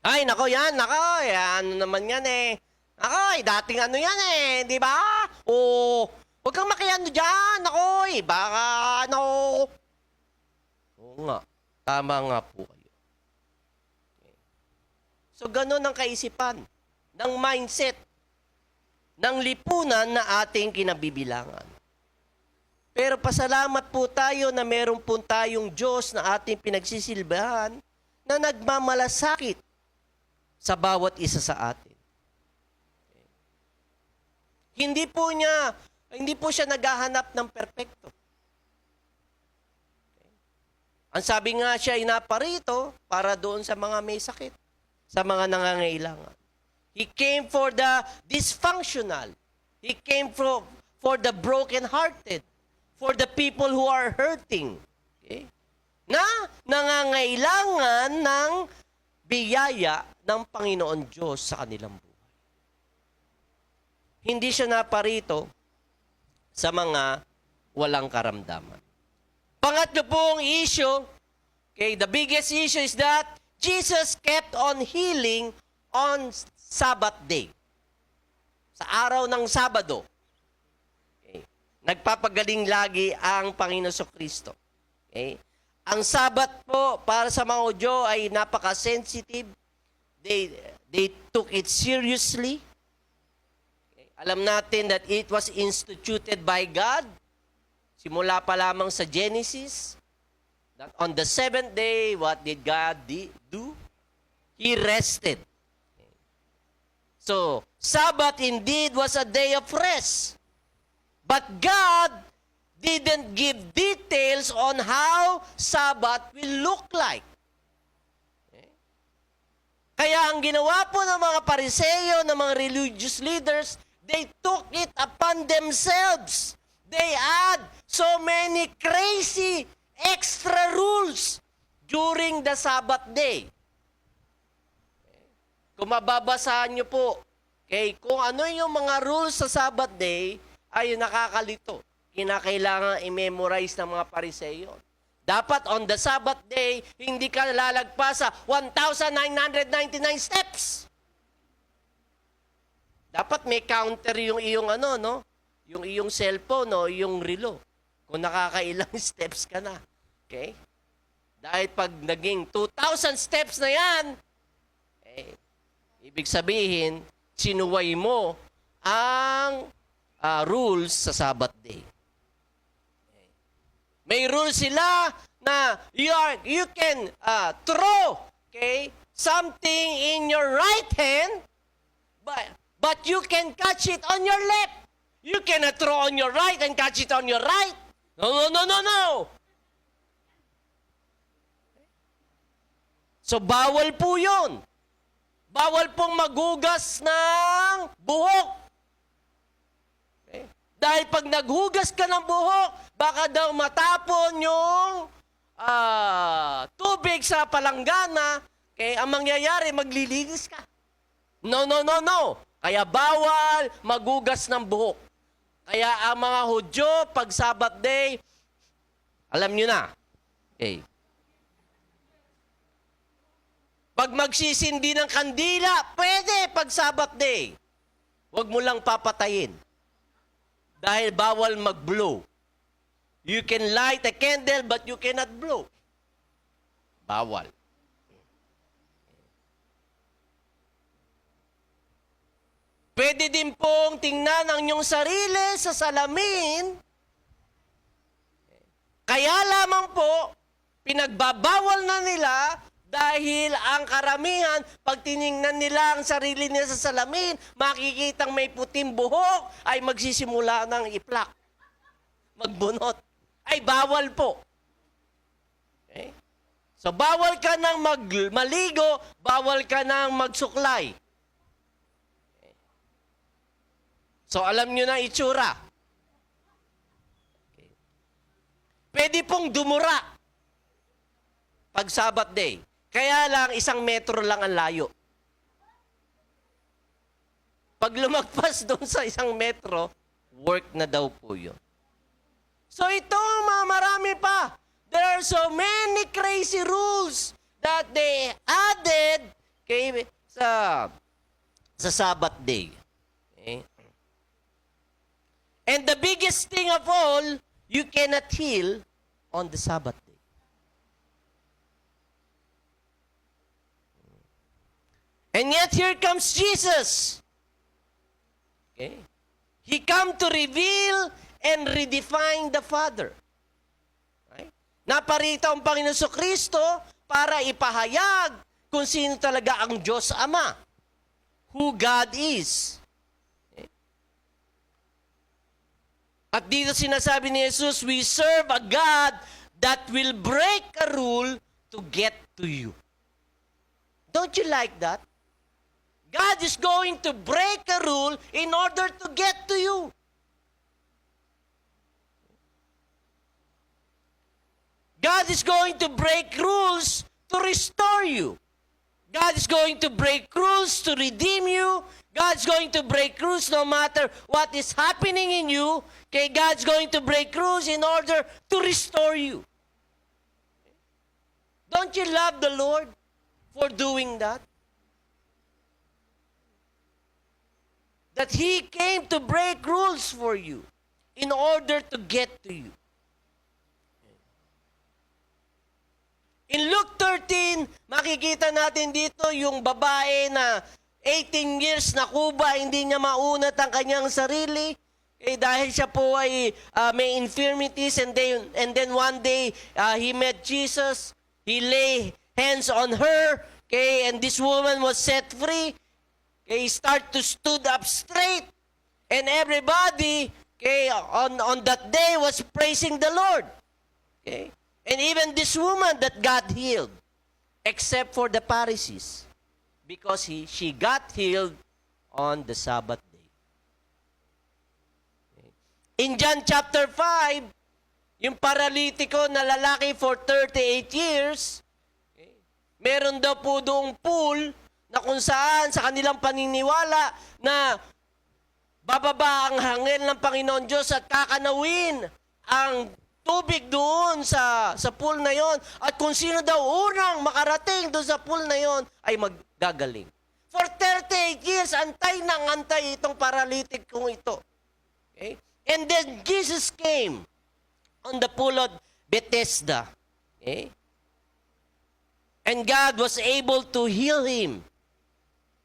Ay, nako yan, ano naman yan eh. Nako, dating ano yan eh, di ba? O, huwag kang makiano dyan, nako, baka ano. Oo nga. Tama nga po kayo. Okay. So, ganun ang kaisipan, ng mindset, ng lipunan na ating kinabibilangan. Pero pasalamat po tayo na meron po tayong Diyos na ating pinagsisilbahan na nagmamalasakit sa bawat isa sa atin. Okay. Hindi po siya naghahanap ng perpekto. Ang sabi nga siya ay naparito para doon sa mga may sakit, sa mga nangangailangan. He came for the dysfunctional. He came for the broken-hearted, for the people who are hurting. Okay? Na nangangailangan ng biyaya ng Panginoon Diyos sa kanilang buhay. Hindi siya naparito sa mga walang karamdaman. Pangatlo pong issue, okay, the biggest issue is that Jesus kept on healing on Sabbath day. Sa araw ng Sabado. Okay. Nagpapagaling lagi ang Panginoon Kristo. Okay. Ang Sabbath po para sa mga Hudyo ay napaka-sensitive. They took it seriously. Okay. Alam natin that it was instituted by God. Simula pa lamang sa Genesis, that on the seventh day, what did God do? He rested. So, Sabbath indeed was a day of rest. But God didn't give details on how Sabbath will look like. Kaya ang ginawa po ng mga Pariseo, ng mga religious leaders, they took it upon themselves. They add so many crazy extra rules during the Sabbath day. Kung mababasahan nyo po, okay, kung ano yung mga rules sa Sabbath day, ay nakakalito. Kinakailangan i-memorize ng mga Pariseo. Dapat on the Sabbath day, hindi ka lalagpas sa 1,999 steps. Dapat may counter yung iyong yung iyong cellphone o yung relo. Kung nakakailang steps ka na. Okay? Dahil pag naging 2,000 steps na yan, ibig sabihin, sinuway mo ang rules sa Sabbath day. Okay. May rules sila na you can throw something in your right hand, but you can catch it on your left. You cannot throw on your right and catch it on your right. No. So, bawal po yun. Bawal pong maghugas ng buhok. Okay? Dahil pag naghugas ka ng buhok, baka daw matapon yung tubig sa palanggana. Okay? Ang mangyayari, maglilinis ka. No. Kaya bawal maghugas ng buhok. Kaya ang mga Hudyo, pag Sabbath day, alam nyo na. Okay. Pag magsisindi ng kandila, pwede pag Sabbath day. Huwag mo lang papatayin. Dahil bawal mag-blow. You can light a candle but you cannot blow. Bawal. Pwede din pong tingnan ang inyong sarili sa salamin. Kaya lamang po, pinagbabawal na nila dahil ang karamihan, pag tiningnan nila ang sarili nila sa salamin, makikitang may puting buhok, ay magsisimula ng iplak. Magbunot. Ay bawal po. Okay? So bawal ka nang maligo, bawal ka nang magsuklay. Okay? So alam nyo na itsura. Okay. Pwede pong dumura pag Sabbath day. Kaya lang, 1 metro lang ang layo. Pag lumagpas doon sa 1 metro, work na daw po yun. So ito, marami pa. There are so many crazy rules that they added sa Sabbath day. Okay? And the biggest thing of all, you cannot heal on the Sabbath day. And yet here comes Jesus. Okay? He come to reveal and redefine the Father. Right? Naparito ang Panginoon Kristo para ipahayag kung sino talaga ang Diyos Ama. Who God is. Okay? At dito sinasabi ni Jesus, we serve a God that will break a rule to get to you. Don't you like that? God is going to break a rule in order to get to you. God is going to break rules to restore you. God is going to break rules to redeem you. God is going to break rules no matter what is happening in you. Okay, God's going to break rules in order to restore you. Don't you love the Lord for doing that? That He came to break rules for you in order to get to you. In Luke 13, makikita natin dito yung babae na 18 years na kuba, hindi niya maunat ang kanyang sarili. Dahil siya po ay may infirmities and then one day he met Jesus. He lay hands on her. Okay, and this woman was set free. Okay, start to stood up straight. And everybody, okay, on that day was praising the Lord. Okay? And even this woman that got healed, except for the Pharisees, because she got healed on the Sabbath day. Okay? In John chapter 5, yung paralitiko na lalaki for 38 years, okay, meron daw po doong pool na kung saan sa kanilang paniniwala na bababa ang hangin ng Panginoon Diyos at kakanawin ang tubig doon sa pool na yon. At kung sino daw unang makarating doon sa pool na yon ay maggagaling. For 38 years, antay nang antay itong paralytic kong ito. Okay? And then Jesus came on the pool of Bethesda. Okay? And God was able to heal him.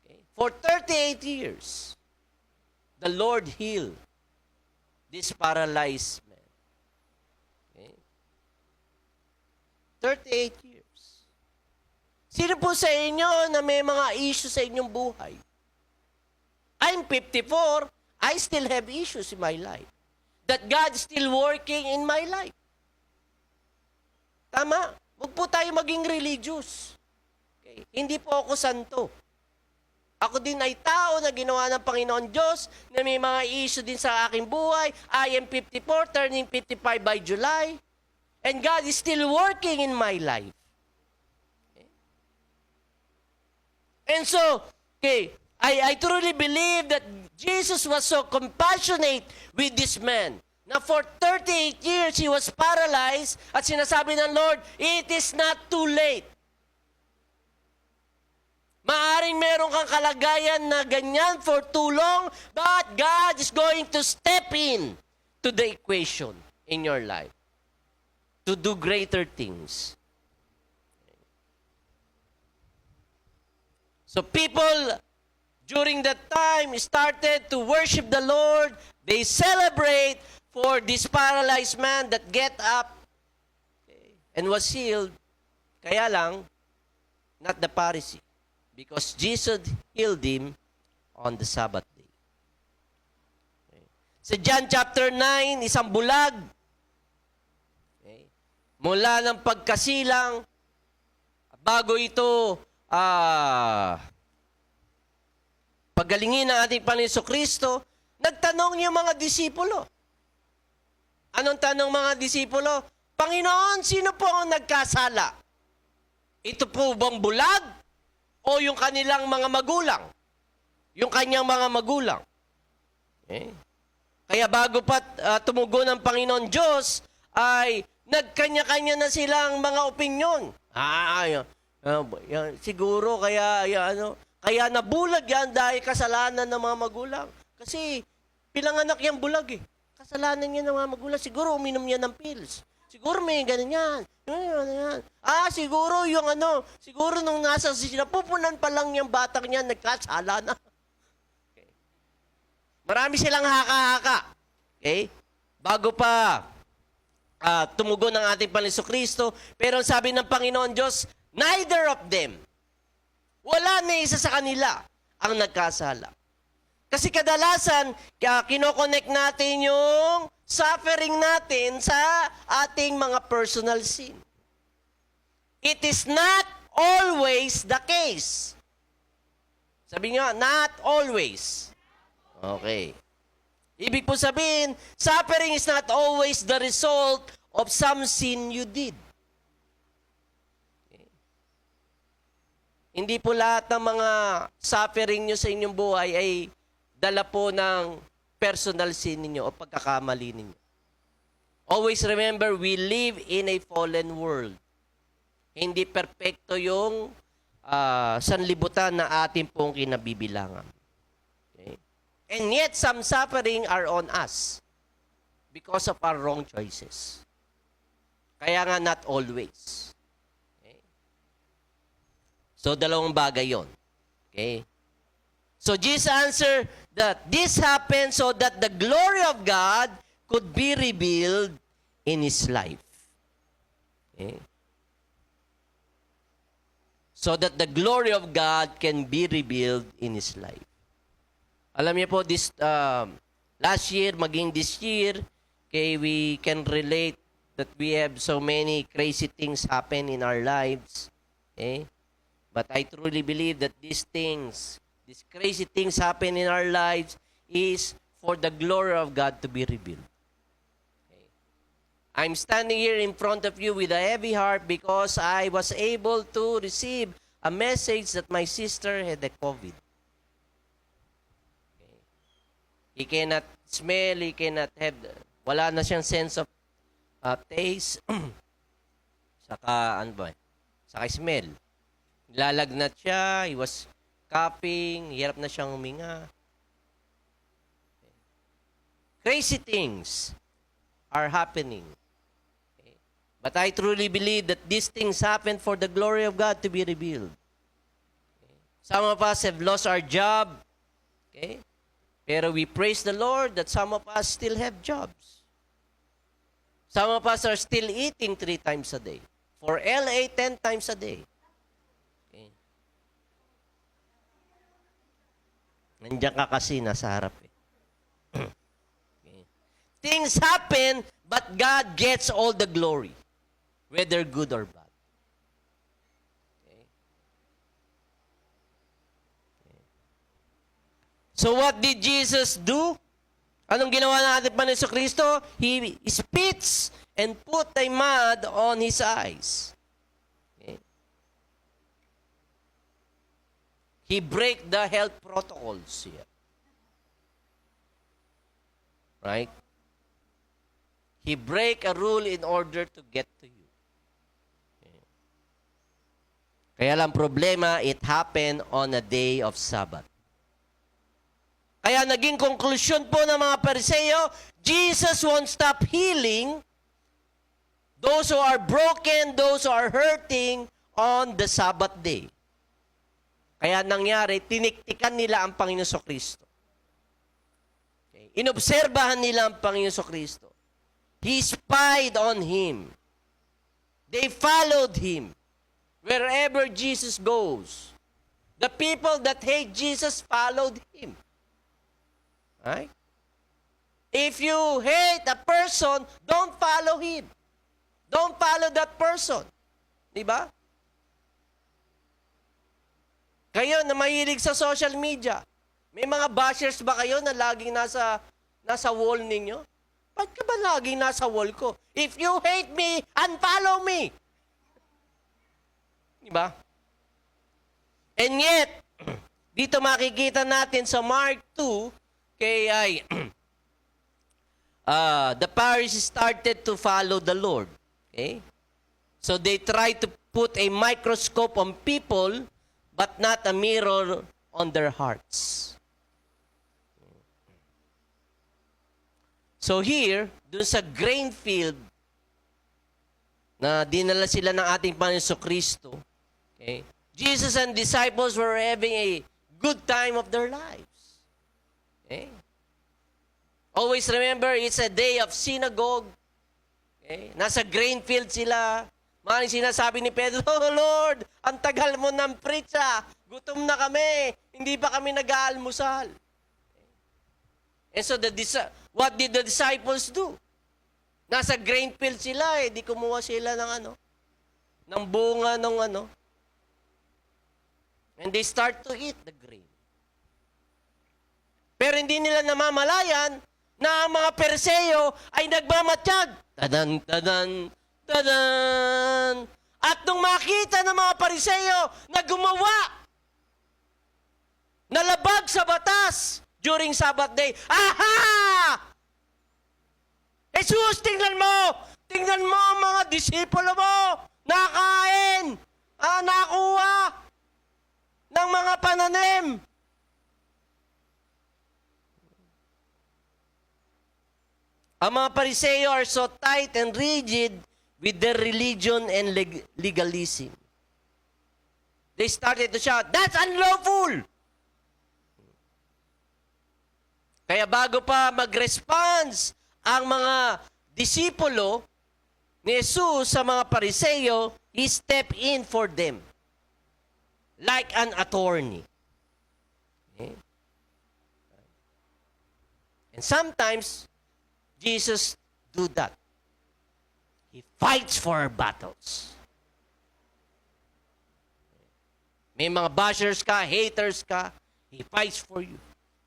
Okay? For 38 years, the Lord healed this paralyzed man. Okay? 38 years. Sino po sa inyo na may mga issues sa inyong buhay? I'm 54. I still have issues in my life. That God is still working in my life. Tama. Huwag po tayo maging religious. Okay? Hindi po ako santo. Ako din ay tao na ginawa ng Panginoon Diyos na may mga issue din sa aking buhay. I am 54, turning 55 by July. And God is still working in my life. Okay? And so, okay, I truly believe that Jesus was so compassionate with this man. Na for 38 years, he was paralyzed at sinasabi ng Lord, it is not too late. Maaring meron kang kalagayan na ganyan for too long, but God is going to step in to the equation in your life to do greater things. So people during that time started to worship the Lord. They celebrate for this paralyzed man that get up and was healed. Kaya lang, not the Pharisee. Because Jesus healed him on the Sabbath day. Sa John chapter 9, isang bulag. Mula ng pagkasilang, bago ito, pagalingin ng ating Panginoon Kristo, nagtanong yung mga disipulo. Anong tanong mga disipulo? Panginoon, sino po ang nagkasala? Ito po bang bulag? O yung kanilang mga magulang? Yung kanyang mga magulang? Kaya bago pa tumugon ng Panginoon Diyos, ay nagkanya-kanya na silang mga opinyon. Siguro kaya nabulag yan dahil kasalanan ng mga magulang. Kasi pilanganak yung bulag eh. Kasalanan niya ng mga magulang. Siguro uminom niya ng pills. Siguro may ganyan. Siguro siguro nung nasa sinapupunan pa lang yung batang niya, nagkasala na. Okay. Marami silang haka-haka. Okay? Bago pa tumugon ng ating Panginoon Kristo, pero sabi ng Panginoon Diyos, neither of them, wala na isa sa kanila ang nagkasala. Kasi kadalasan, kinoconnect natin yung suffering natin sa ating mga personal sin. It is not always the case. Sabi nga, not always. Okay. Ibig po sabihin, suffering is not always the result of some sin you did. Okay. Hindi po lahat ng mga suffering nyo sa inyong buhay ay dala po ng personal sin ninyo o pagkakamali ninyo. Always remember, we live in a fallen world. Hindi perpekto yung sanlibutan na ating pong kinabibilangan. Okay? And yet, some suffering are on us because of our wrong choices. Kaya nga, not always. Okay? So, dalawang bagay yon. Okay? So, Jesus answered that this happened so that the glory of God could be revealed in his life. Okay? So that the glory of God can be revealed in his life. Alam niyo po, this last year, maging this year, okay, we can relate that we have so many crazy things happen in our lives. Okay? But I truly believe that these crazy things happen in our lives is for the glory of God to be revealed. Okay. I'm standing here in front of you with a heavy heart because I was able to receive a message that my sister had a COVID. Okay. He cannot smell, he cannot have, wala na siyang sense of taste, saka smell. Lalagnat siya, he was coughing, hirap na siyang huminga. Crazy things are happening. Okay. But I truly believe that these things happen for the glory of God to be revealed. Okay. Some of us have lost our job. Okay. Pero we praise the Lord that some of us still have jobs. Some of us are still eating 3 times a day. For LA, 10 times a day. Nandiyan ka kasi nasa harap eh. Okay. Things happen, but God gets all the glory, whether good or bad. Okay. Okay. So what did Jesus do? Anong ginawa natin Panginoon Kristo? He spits and put a mud on his eyes. He break the health protocols here. Right? He break a rule in order to get to you. Okay. Kaya lang problema, it happened on a day of Sabbath. Kaya naging konklusyon po ng mga Pariseo, Jesus won't stop healing those who are broken, those who are hurting on the Sabbath day. Kaya nangyari, tiniktikan nila ang Panginoon Kristo. Okay. Inobserbahan nila ang Panginoon Kristo. He spied on him. They followed him. Wherever Jesus goes, the people that hate Jesus followed him. Right? If you hate a person, don't follow him. Don't follow that person. Diba? Kayo na mahilig sa social media, may mga bashers ba kayo na laging nasa wall ninyo? Ba't ka ba laging nasa wall ko? If you hate me, unfollow me. Diba? And yet, dito makikita natin sa Mark 2, the Pharisees started to follow the Lord. Okay? So they tried to put a microscope on people, but not a mirror on their hearts. So here, dun sa grain field, na dinala sila ng ating Panginoon Kristo, okay, Jesus and disciples were having a good time of their lives. Okay? Always remember, it's a day of synagogue. Okay? Nasa grain field sila. Maraming sinasabi ni Pedro, "Oh Lord, ang tagal mo ng preach ah. Gutom na kami. Hindi pa kami nag-aalmusal." And so what did the disciples do? Nasa grain field sila di kumuha sila ng bunga ng and they start to eat the grain. Pero hindi nila namamalayan na ang mga Pariseo ay nagmamatiyag. Tadan, tadan, tadan. At nung makita ng mga Pariseo na gumawa, nalabag sa batas during Sabbath day, aha! Jesus, tingnan mo! Tingnan mo ang mga disipulo mo! Nakain! Nakuha! Ng mga pananim! Ang mga Pariseo are so tight and rigid with their religion and legalism. They started to shout, "That's unlawful!" Kaya bago pa mag-response ang mga disipulo ni Jesus sa mga Pariseo, He stepped in for them like an attorney. Okay? And sometimes, Jesus do that. He fights for our battles. May mga bashers ka, haters ka, He fights for you.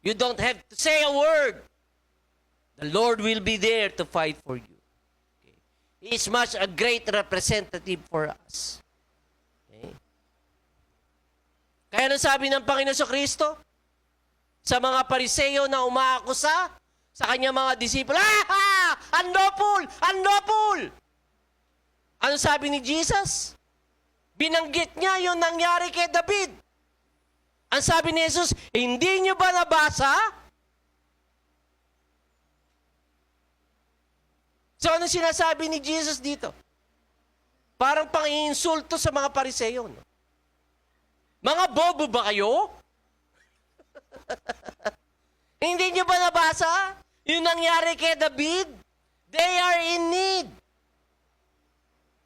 You don't have to say a word. The Lord will be there to fight for you. Okay. He is much a great representative for us. Okay. Kaya nang sabi ng Panginoon Kristo sa mga Pariseo na umaakusa sa kanyang mga disipulo, unlawful! Unlawful! Ano sabi ni Jesus? Binanggit niya yung nangyari kay David. Ang sabi ni Jesus, hindi niyo ba nabasa? So ano sinasabi ni Jesus dito? Parang pang-iinsulto sa mga Pariseo. No? Mga bobo ba kayo? Hindi niyo ba nabasa? Yung nangyari kay David? They are in need.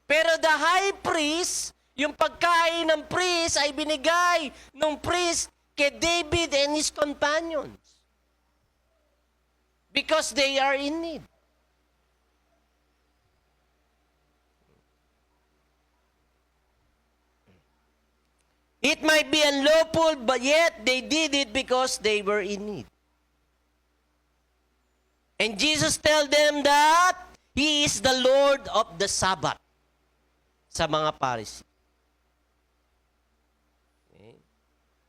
Pero the high priest, yung pagkain ng priest ay binigay ng priest kay David and his companions. Because they are in need. It might be unlawful, but yet they did it because they were in need. And Jesus tell them that He is the Lord of the Sabbath sa mga Pharisee. Okay.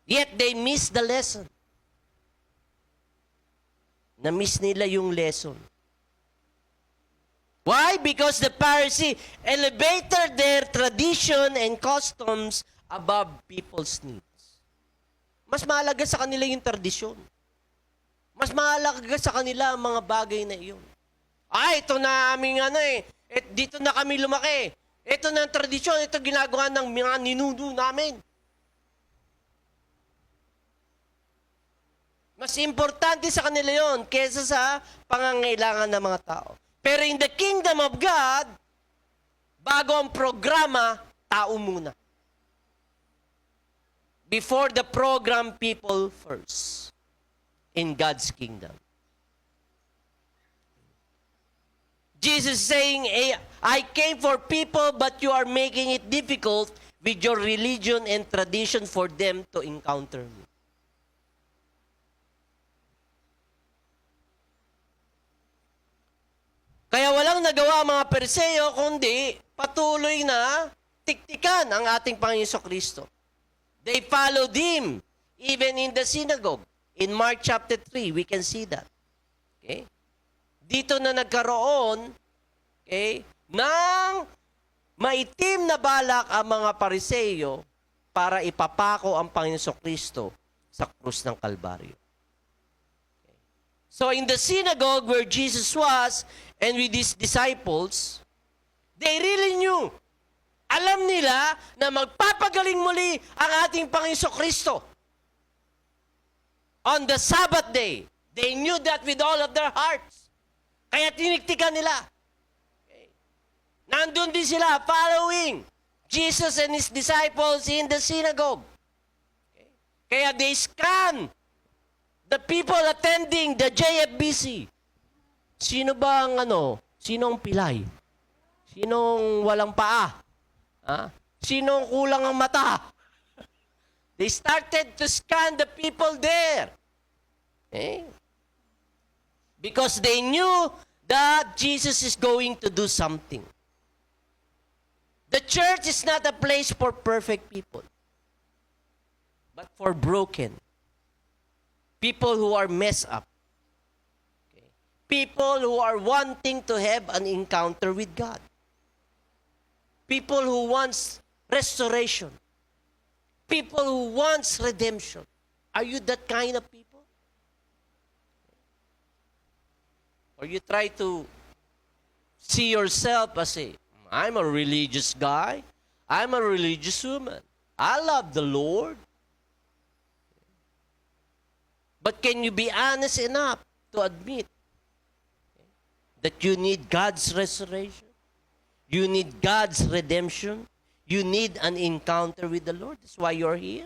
Yet they miss the lesson. Na-miss nila yung lesson. Why? Because the Pharisee elevated their tradition and customs above people's needs. Mas mahalaga sa kanila yung tradisyon. Mas mahalaga sa kanila ang mga bagay na iyon. Ito na aming dito na kami lumaki. Ito na ang tradisyon, ito ginagawa ng mga ninuno namin. Mas importante sa kanila yon kaysa sa pangangailangan ng mga tao. Pero in the kingdom of God, bago ang programa, tao muna. Before the program, people first. In God's kingdom. Jesus is saying, I came for people, but you are making it difficult with your religion and tradition for them to encounter me. Kaya walang nagawa ang mga Pariseo, kundi patuloy na tiktikan ang ating Panginoon Kristo. They followed Him, even in the synagogue. In Mark chapter 3, we can see that. Okay? Dito na nagkaroon, ng maitim na balak ang mga Pariseo para ipapako ang Panginoon Kristo sa krus ng Kalbaryo. Okay. So in the synagogue where Jesus was and with His disciples, they really knew. Alam nila na magpapagaling muli ang ating Panginoon Kristo. On the Sabbath day, they knew that with all of their hearts. Kaya tiniktikan nila. Okay. Nandun din sila following Jesus and His disciples in the synagogue. Okay. Kaya they scanned the people attending the JFBC. Sino ba ang Sino ang pilay? Sinong walang paa? Sinong kulang ang mata? They started to scan the people there. Okay? Because they knew that Jesus is going to do something. The church is not a place for perfect people, but for broken. People who are messed up. Okay? People who are wanting to have an encounter with God. People who wants restoration. People who wants redemption. Are you that kind of people? Or you try to see yourself as I'm a religious guy. I'm a religious woman. I love the Lord. But can you be honest enough to admit that you need God's restoration? You need God's redemption? You need an encounter with the Lord. That's why you're here.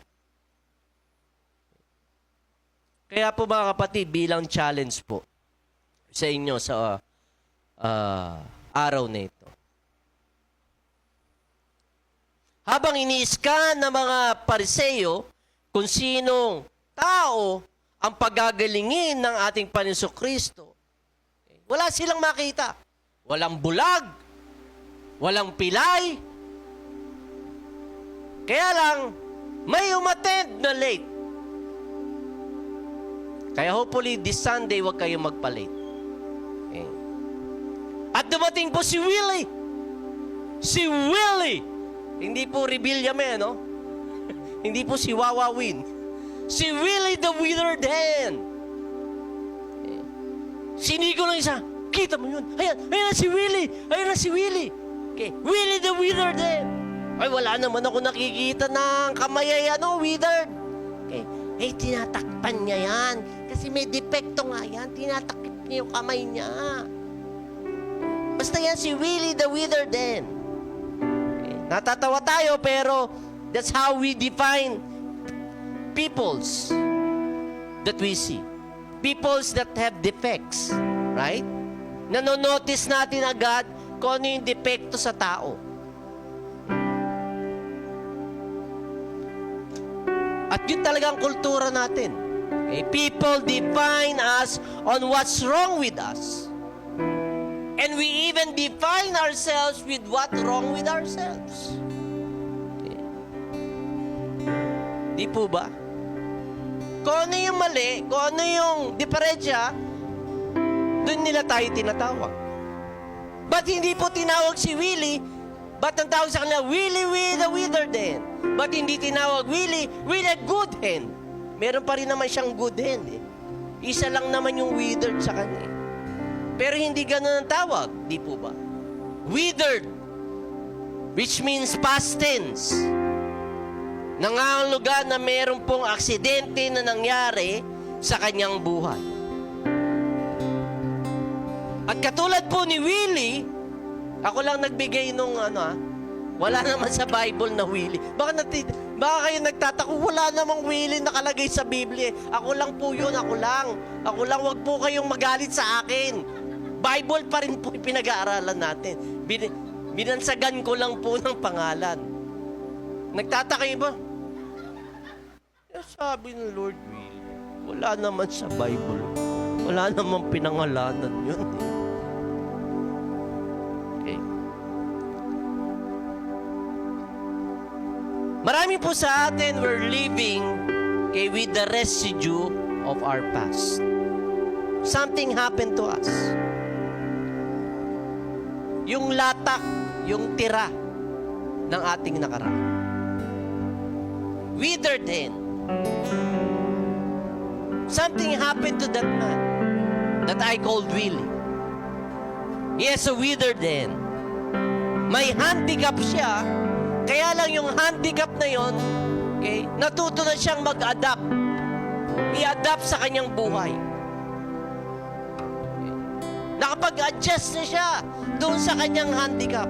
Kaya po mga kapatid, bilang challenge po sa inyo sa araw na ito. Habang ini-scan ng mga Pariseo kung sinong tao ang pagagalingin ng ating Panginoon Kristo, wala silang makita. Walang bulag, walang pilay. Kaya lang, may umattend na late. Kaya hopefully this Sunday, huwag kayong magpa-late. Okay. At dumating po si Willie. Si Willie. Hindi po Rebillame, no? Hindi po si Wawa Win. Si Willie the Withered Hand. Okay. Sinigo ng isa, kita mo yun. Ayan na si Willie. Ayan na si Willie. Okay. Willie the Withered Hand. Ay, wala naman ako nakikita ng kamay withered. Okay. Tinatakpan niya yan. Kasi may depekto nga yan. Tinatakip niya yung kamay niya. Basta yan si Willie the Withered Hand. Okay. Natatawa tayo, pero that's how we define peoples that we see. Peoples that have defects. Right? Nanonotice natin agad kung ano yung depekto sa tao. At yun talaga ang kultura natin. Okay? People define us on what's wrong with us. And we even define ourselves with what's wrong with ourselves. Okay? Di po ba? Kung ano yung mali, kung ano yung diferensya, doon nila tayo tinatawag. Ba't hindi po tinawag si Willie? Ba't ang tawag sa kanila, Willie the Withered Hand? Ba't hindi tinawag Willie with a good hand? Meron pa rin naman siyang good hand eh. Isa lang naman yung withered sa kanya. Pero hindi ganun ang tawag, di po ba? Withered, which means past tense. Nangangulugan na meron pong aksidente na nangyari sa kanyang buhay. At katulad po ni Willie, ako lang nagbigay nung wala naman sa Bible na Willie. Baka kayo nagtatako, wala namang Willie nakalagay sa Biblia. Ako lang po yun, ako lang. Ako lang, wag po kayong magalit sa akin. Bible pa rin po pinag-aaralan natin. Binansagan ko lang po ng pangalan. Nagtataka ba? Sabi ng Lord Willie, wala naman sa Bible. Wala namang pinangalanan yun. Okay. Marami po sa atin, we're living with the residue of our past. Something happened to us. Yung latak, yung tira ng ating nakaraan. Withered hand. Something happened to that man that I called Willie. He has a withered hand. May handicap siya, kaya lang yung handicap na yon, okay, natuto na siyang mag-adapt. I-adapt sa kanyang buhay. Okay. Nakapag-adjust na siya doon sa kanyang handicap.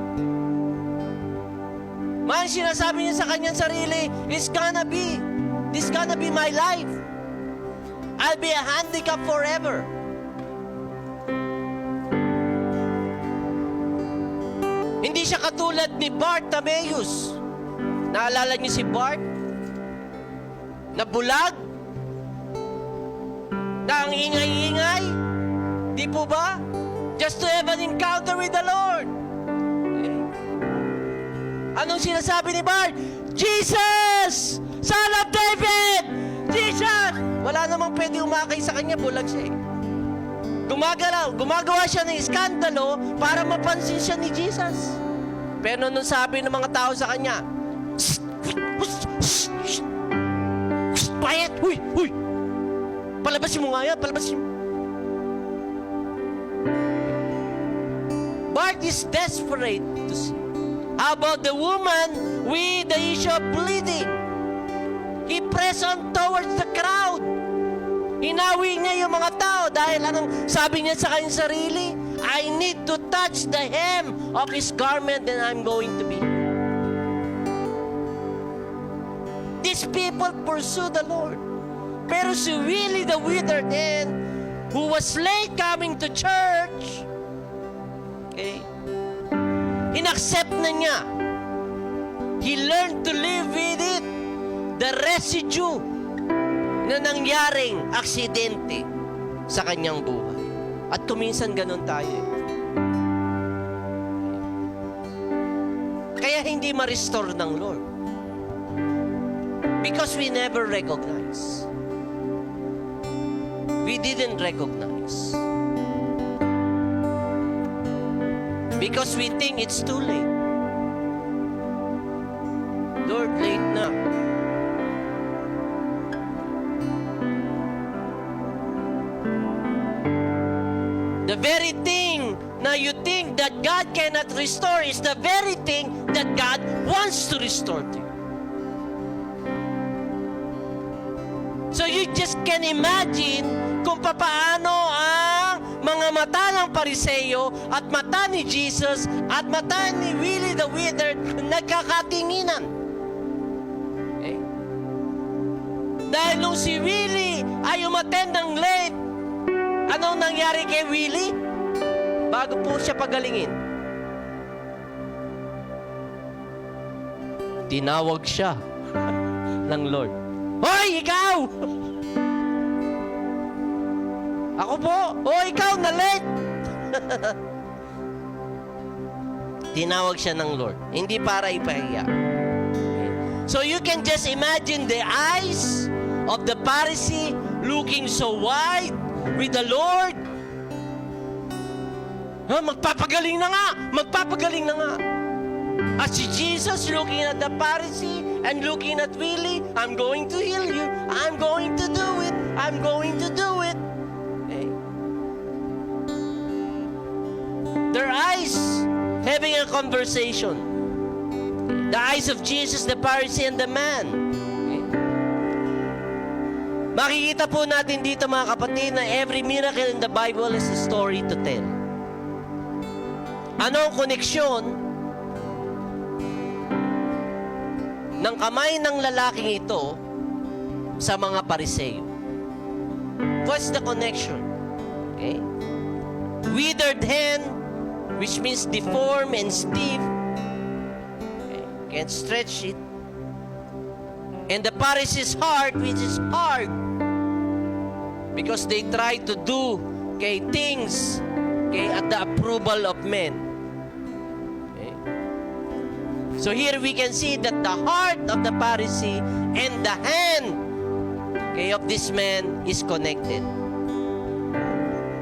Man, sinasabi niya sa kanyang sarili, this gonna be my life. I'll be a handicap forever. Hindi siya katulad ni Bartimaeus. Naalala niyo si Bart? Na bulag? Na ang ingay-ingay? Di po ba? Just to have an encounter with the Lord. Anong sinasabi ni Bart? Jesus! Son of David! Jesus! Wala namang pwede umakay sa kanya, bulag siya eh. Gumagawa siya ng iskandalo para mapansin siya ni Jesus. Pero nung sabi ng mga tao sa kanya, quiet! Huy! Palabasin mo nga yan, palabasin mo. Bart is desperate to see. How about the woman with the issue of bleeding? He pressed on towards the crowd. Hinawi niya yung mga tao dahil anong sabi niya sa kanyang sarili? I need to touch the hem of his garment and I'm going to be. These people pursue the Lord. Pero si Willie the withered hand, who was late coming to church, okay, inaccept na niya. He learned to live with it. The residue na nangyaring aksidente sa kanyang buhay. At kuminsan ganun tayo. Kaya hindi ma-restore ng Lord. Because we never recognize. We didn't recognize. Because we think it's too late. Lord, late na. The very thing na you think that God cannot restore is the very thing that God wants to restore to you. So you just can imagine kung papaano ang mga mata ng Pariseo at mata ni Jesus at mata ni Willie the withered nagkakatinginan. Okay? Dahil nung si Willie ay umattend ng late, anong nangyari kay Willie? Bago po siya pagalingin, tinawag siya ng Lord. Hoy, ikaw! Ako po? O, ikaw na late! Tinawag siya ng Lord. Hindi para ipahiya. Okay. So you can just imagine the eyes of the Pharisee looking so wide with the Lord. Magpapagaling na nga! Magpapagaling na nga! At si Jesus looking at the Pharisee and looking at Willie, I'm going to heal you. I'm going to do it. I'm going to do it. Okay? Their eyes having a conversation. The eyes of Jesus, the Pharisee, and the man. Okay? Makikita po natin dito mga kapatid na every miracle in the Bible is a story to tell. Ano ang koneksyon ng kamay ng lalaking ito sa mga Pariseo? What's the connection? Okay? Withered hand, which means deformed and stiff. Okay? Can't stretch it. And the Pharisees' heart, which is hard, because they try to do things at the approval of men. Okay? So here we can see that the heart of the Pharisee and the hand of this man is connected.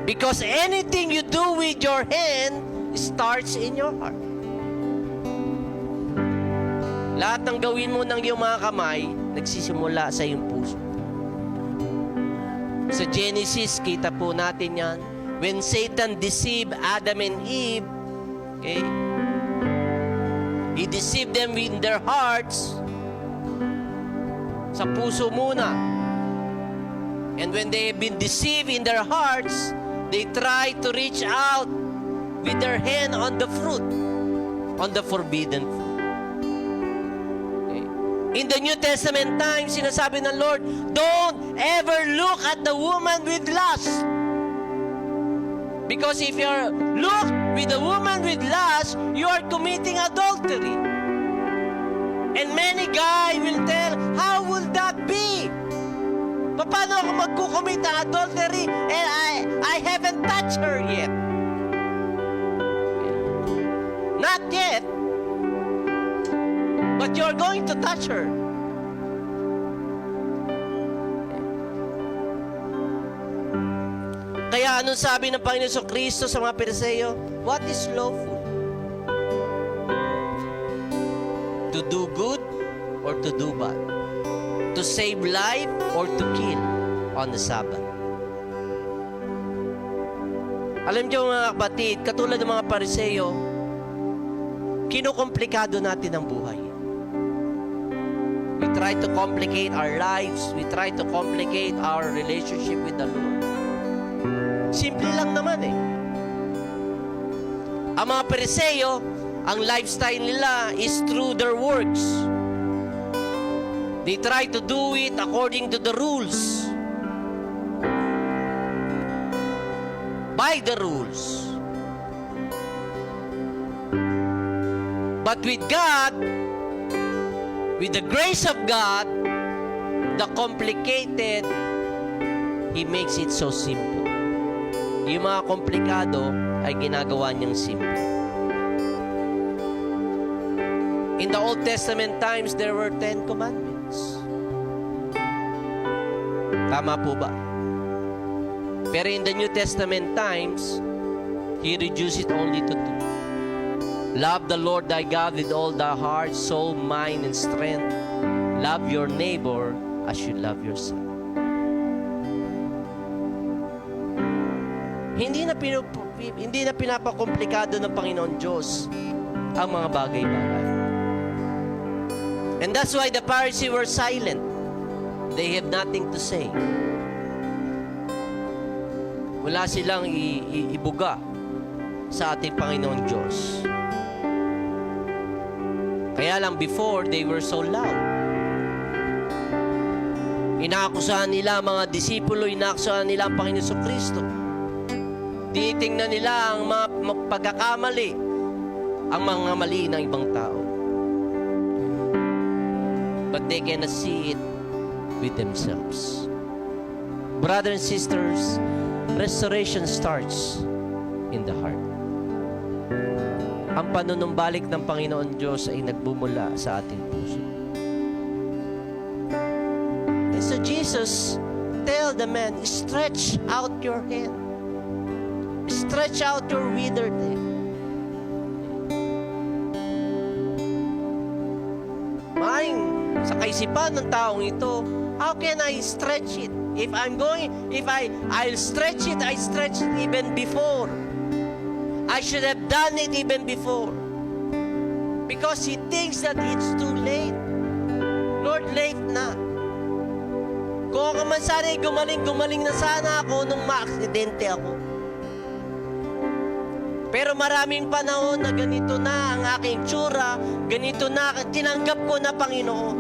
Because anything you do with your hand starts in your heart. Lahat ng gawin mo ng iyong mga kamay, nagsisimula sa iyong puso. Sa Genesis, kita po natin yan. When Satan deceived Adam and Eve, okay, he deceived them in their hearts. Sa puso muna. And when they have been deceived in their hearts, they try to reach out with their hand on the fruit, on the forbidden fruit. In the New Testament times, sinasabi ng Lord, don't ever look at the woman with lust. Because if you look with the woman with lust, you are committing adultery. And many guys will tell, how will that be? Paano ako magkukumit ng adultery and I haven't touched her yet? Not yet. But you're going to touch her. Kaya anong sabi ng Panginoon Kristo sa mga Pariseo? What is lawful? To do good or to do bad? To save life or to kill on the Sabbath? Alam niyo mga kapatid, katulad ng mga Pariseo, kinukomplikado natin ang buhay. We try to complicate our lives. We try to complicate our relationship with the Lord. Simple lang naman eh. Ang mga Pariseo, ang lifestyle nila is through their works. They try to do it according to the rules. By the rules. But with God, with the grace of God, the complicated, He makes it so simple. Yung mga komplikado ay ginagawa niyang simple. In the Old Testament times, there were 10 commandments. Tama po ba? Pero in the New Testament times, He reduced it only to 2. Love the Lord thy God with all thy heart, soul, mind, and strength. Love your neighbor as you love yourself. Hindi na pinapakomplikado ng Panginoon Diyos ang mga bagay-bagay. And that's why the Pharisees were silent. They have nothing to say. Wala silang ibuga sa ating Panginoon Diyos. Kaya lang before, they were so loud. Inaakusahan nila ang mga disipulo, inaakusahan nila ang Panginoon Kristo. Tinitingnan nila ang mga pagkakamali, ang mga mali ng ibang tao. But they cannot see it with themselves. Brothers and sisters, restoration starts in the heart. Ang panunumbalik ng Panginoon Diyos ay nagbumula sa ating puso. And so Jesus tell the man, stretch out your hand. Stretch out your withered hand. Maing sa kaisipan ng taong ito, how can I stretch it? I'll stretch it, I stretch it even before. I should have done it even before. Because he thinks that it's too late. Lord, late na. Kung ako man sana gumaling na sana ako nung maaksidente ako. Pero maraming panahon na ganito na ang aking tsura, ganito na, tinanggap ko na Panginoon.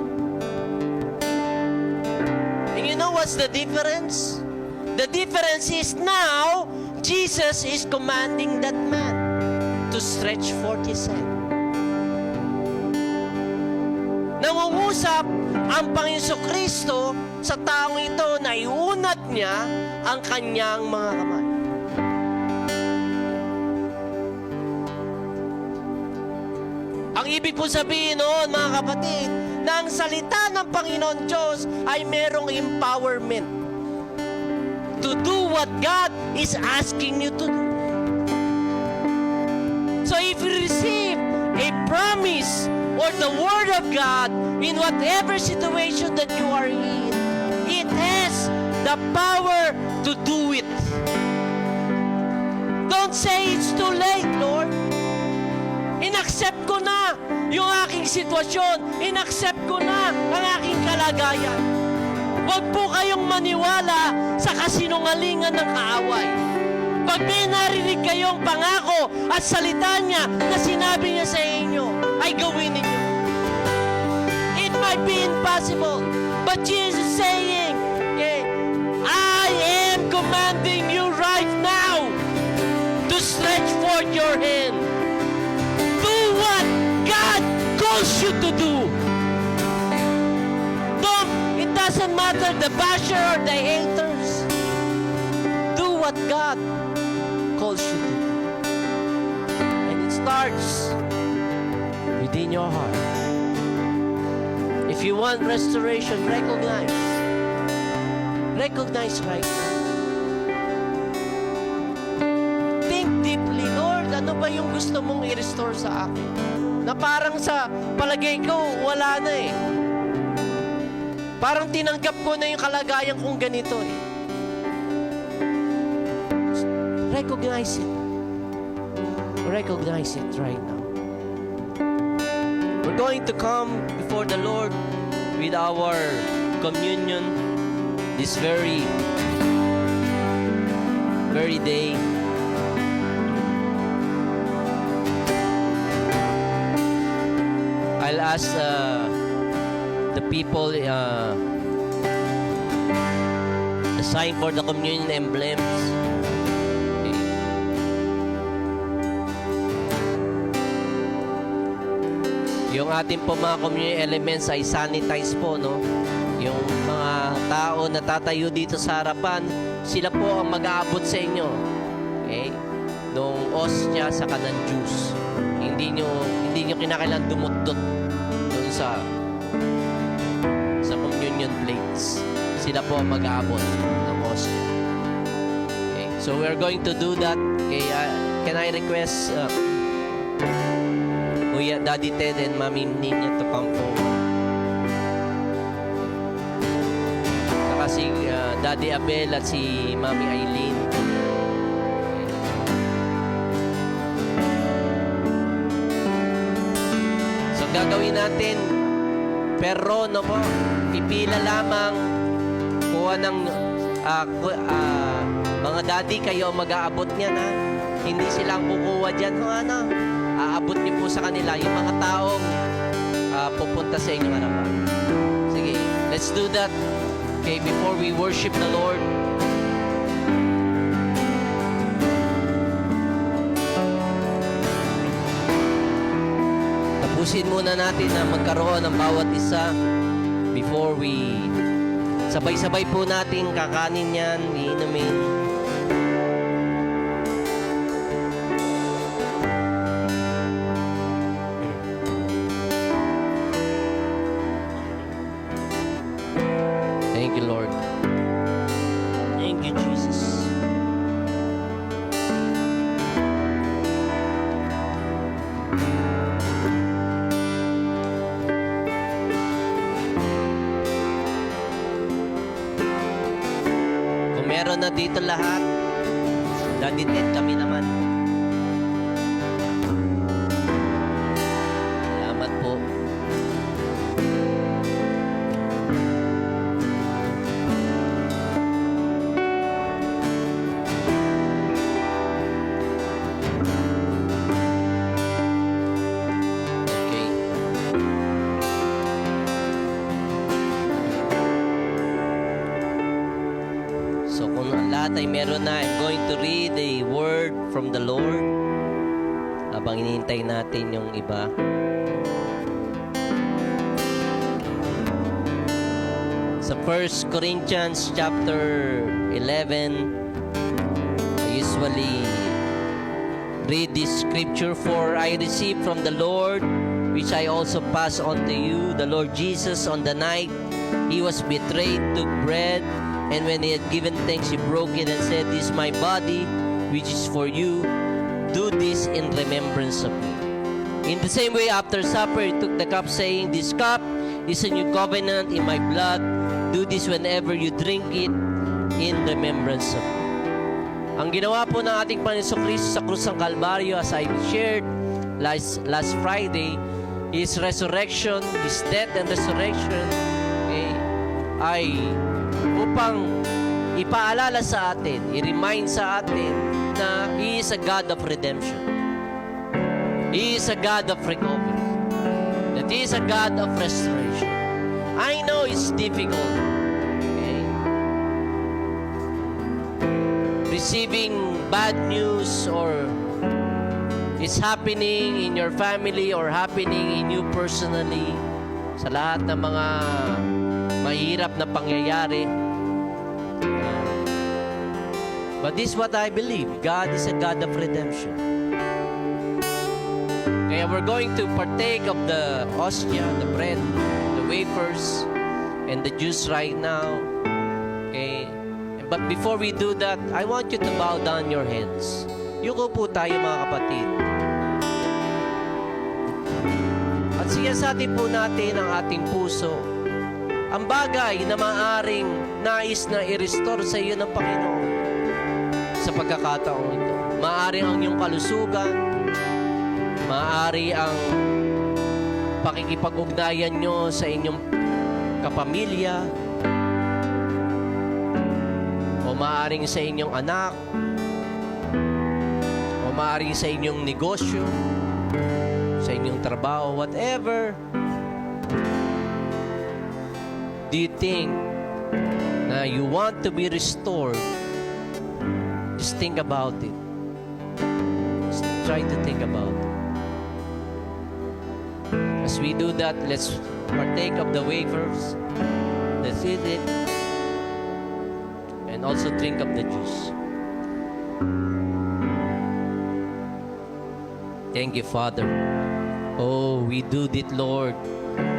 And you know what's the difference? The difference is now, Jesus is commanding that man to stretch forth his hand. Nangungusap ang Panginoon Kristo sa taong ito na iunat niya ang kanyang mga kamay. Ang ibig po sabihin noon, mga kapatid, na ang salita ng Panginoon Diyos ay merong empowerment to do what God is asking you to do. So if you receive a promise or the Word of God in whatever situation that you are in, it has the power to do it. Don't say it's too late, Lord. Inaccept ko na yung aking sitwasyon. Inaccept ko na ang aking kalagayan. Huwag po kayong maniwala sa kasinungalingan ng kaaway. Pag may narinig kayong pangako at salita niya na sinabi niya sa inyo, ay gawin ninyo. It might be impossible, but Jesus is saying, I am commanding you right now to stretch forth your hand. Do what God calls you to do. It doesn't matter the basher or the haters. Do what God calls you to do. And it starts within your heart. If you want restoration, recognize right now. Think deeply, Lord, ano ba yung gusto mong i-restore sa akin? Na parang sa palagay ko, wala na eh. Parang tinanggap ko na yung kalagayan kong ganito eh. Recognize it. Recognize it right now. We're going to come before the Lord with our communion this very day. I'll ask the people the sign for the communion emblems. Okay. Yung ating po mga communion elements ay sanitize po, no? Yung mga tao na tatayo dito sa harapan, sila po ang mag-aabot sa inyo. Okay? Nung ostya sa kanang juice. Hindi nyo kinakailangan dumutdot dun sa communion plates. Sila po ang mag-aabot ng ostya. Okay? So we're going to do that. Okay? Can I request Kuya Daddy Ted and Mami Ninya to come forward? Saka si Daddy Abel at si Mami Eileen. So gagawin natin pero no po, pipila lamang kuha ng mga daddy kayo mag-aabot niya na. Hindi sila ang kukuha dyan. Aabot niyo po sa kanila yung mga taong pupunta sa inyong harapan. Sige, let's do that. Okay, before we worship the Lord. Tapusin muna natin na magkaroon ng bawat isa before we sabay-sabay po natin kakanin yan, iinumin. Thank you, Lord. Thank you, Jesus. na dito lahat. Daddy Ted kami naman. Salamat po. Okay. So kung ang lahat ay meron na, I'm going to read a word from the Lord habang hinihintay natin yung iba. Sa 1 Corinthians chapter 11, I usually read this scripture, "For I received from the Lord, which I also pass on to you, the Lord Jesus on the night he was betrayed took bread, and when he had given thanks, he broke it and said, 'This is my body, which is for you. Do this in remembrance of me.' In the same way, after supper, he took the cup, saying, 'This cup is a new covenant in my blood. Do this whenever you drink it in remembrance of me.'" Ang ginawa po ng ating Panginoon Kristo sa krus ng Kalbaryo, as I shared last Friday, His resurrection, His death and resurrection, okay, ay upang ipaalala sa atin, i-remind sa atin na He is a God of redemption. He is a God of recovery. That He is a God of restoration. I know it's difficult. Okay? Receiving bad news or it's happening in your family or happening in you personally, sa lahat ng mga mahirap na pangyayari. But this is what I believe. God is a God of redemption. Kaya we're going to partake of the hostia, the bread, the wafers, and the juice right now. Okay? But before we do that, I want you to bow down your heads. Yuko po tayo mga kapatid. At siyasatin po natin ang ating puso. Ang bagay na maaring nais na i-restore sa iyo ng Panginoon sa pagkakataong ito. Maaari ang iyong kalusugan, maaari ang pakikipag-ugnayan nyo sa inyong kapamilya, o maaring sa inyong anak, o maaring sa inyong negosyo, sa inyong trabaho, whatever. Do you think na you want to be restored? Just think about it. Just try to think about it. As we do that, let's partake of the wafers. Let's eat it. And also drink of the juice. Thank you, Father. Oh, we do it, Lord,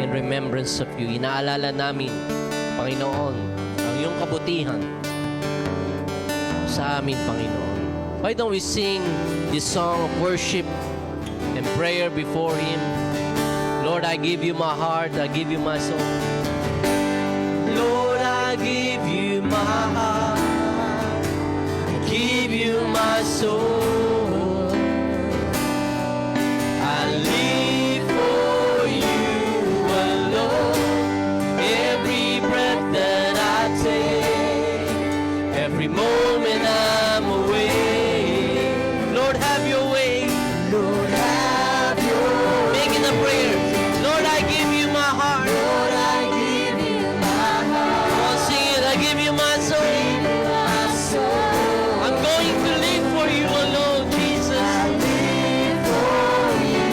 in remembrance of you. Inaalala namin, Panginoon, ang iyong kabutihan sa amin, Panginoon. Why don't we sing this song of worship and prayer before Him? Lord, I give you my heart, I give you my soul. Lord, I give you my heart, I give you my soul. I live for you alone. Every breath that I take, every moment I'm awake. Lord, have your way. Lord, have your way. Making a prayer. Lord, I give you my heart. Lord, I give you my heart. Come on, sing it. I give you my soul. I'm going to live for you alone, Jesus. I live for you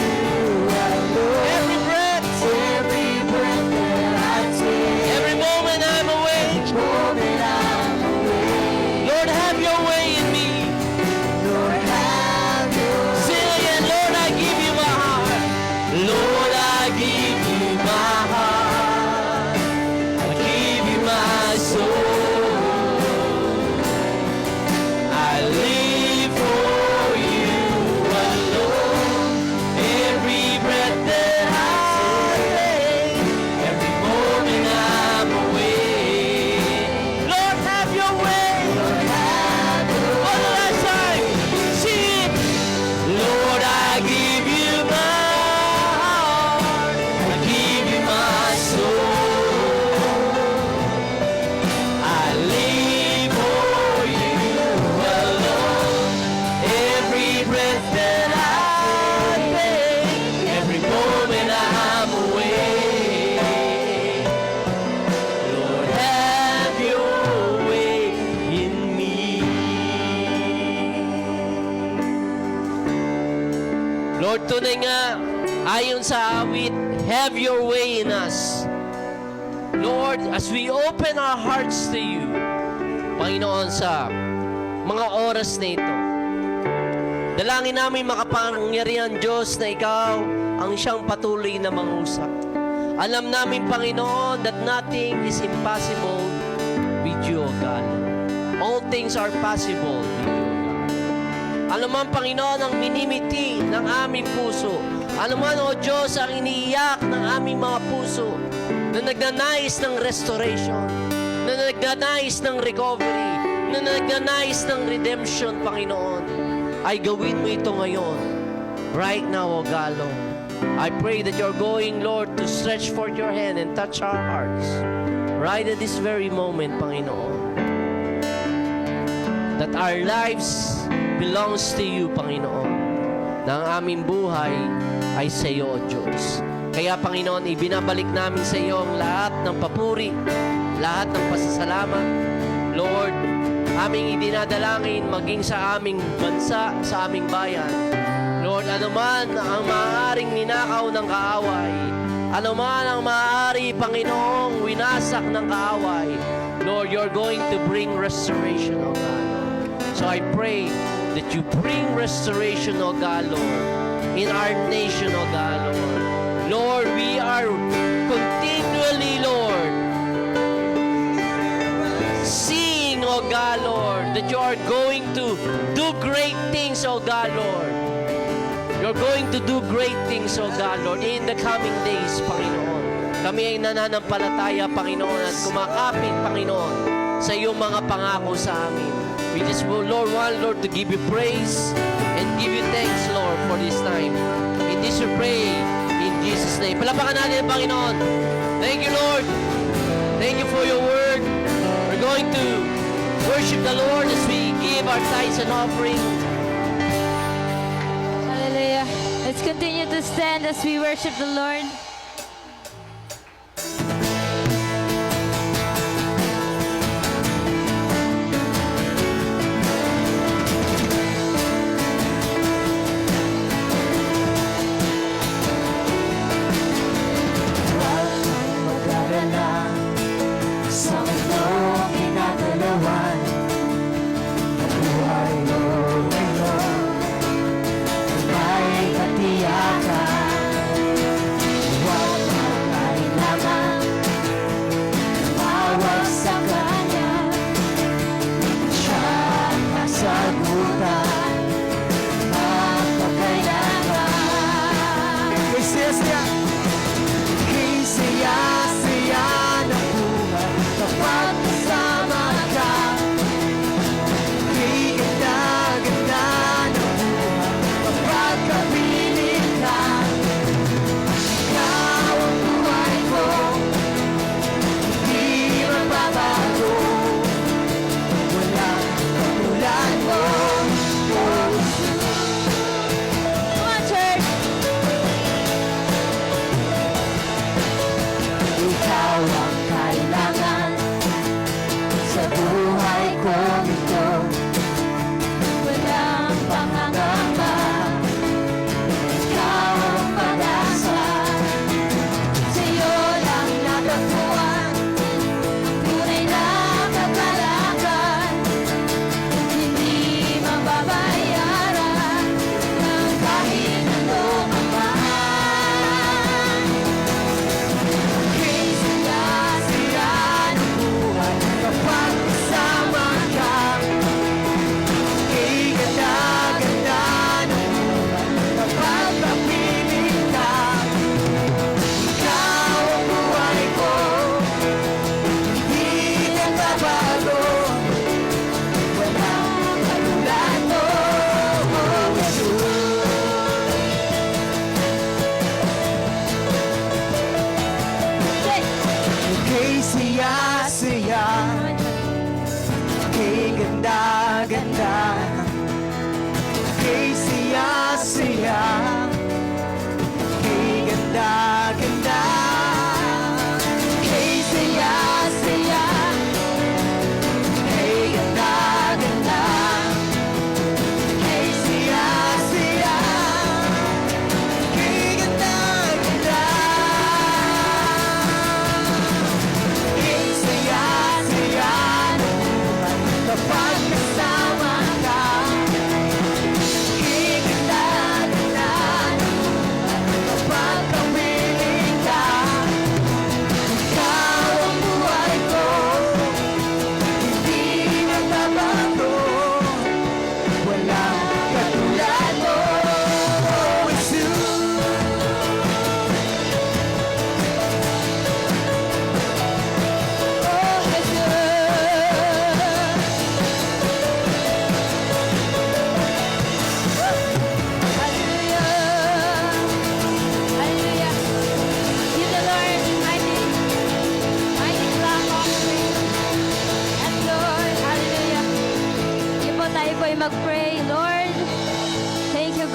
alone. Every breath that I take, every moment I'm awake. Lord, have your way in me. Lord, have your way. Sing again. Lord, I give breath that I take, every moment I'm awake. Lord, have your way in me. Lord, tunay nga, ayon sa awit, have your way in us. Lord, as we open our hearts to you, Panginoon, sa mga oras na ito, dalangin namin makapangyarihan Diyos na Ikaw ang siyang patuloy na mangusap. Alam namin, Panginoon, that nothing is impossible with you, O God. All things are possible with you, O God. Alam mo, Panginoon, ang minimiti ng aming puso. Alam mo, O Diyos, ang iniiyak ng aming mga puso na nagnanais ng restoration, na nagnanais ng recovery, na nagnanais ng redemption, Panginoon, ay gawin mo ito ngayon. Right now, O God, Lord. I pray that you're going, Lord, to stretch forth your hand and touch our hearts right at this very moment, Panginoon. That our lives belongs to you, Panginoon. Na ang aming buhay ay sa iyo, O Diyos. Kaya, Panginoon, ibinabalik namin sa iyo ang lahat ng papuri, lahat ng pasasalamat. Lord, aming idinadalangin maging sa aming bansa, sa aming bayan. Lord, anuman ang maaaring ninakaw ng kaaway, anuman ang maaari, Panginoong, winasak ng kaaway, Lord, you're going to bring restoration, O God. So I pray that you bring restoration, O God, Lord, in our nation, O God, Lord. Lord, we are continually, Lord, seeing, O God, Lord, that you are going to do great things, O God, Lord. You're going to do great things, O God, Lord, in the coming days, Panginoon. Kami ay nananampalataya, Panginoon, at kumakapit, Panginoon, sa iyong mga pangako sa amin. We just, Lord, want, Lord, to give you praise and give you thanks, Lord, for this time. In this we pray, in Jesus' name. Palapakan natin ang Panginoon. Thank you, Lord. Thank you for your word. We're going to worship the Lord as we give our tithes and offering. Hallelujah. Let's continue to stand as we worship the Lord. Mag-alala sa mundong ginagalawan. Mabuhay mo ngayon, may katiyakan.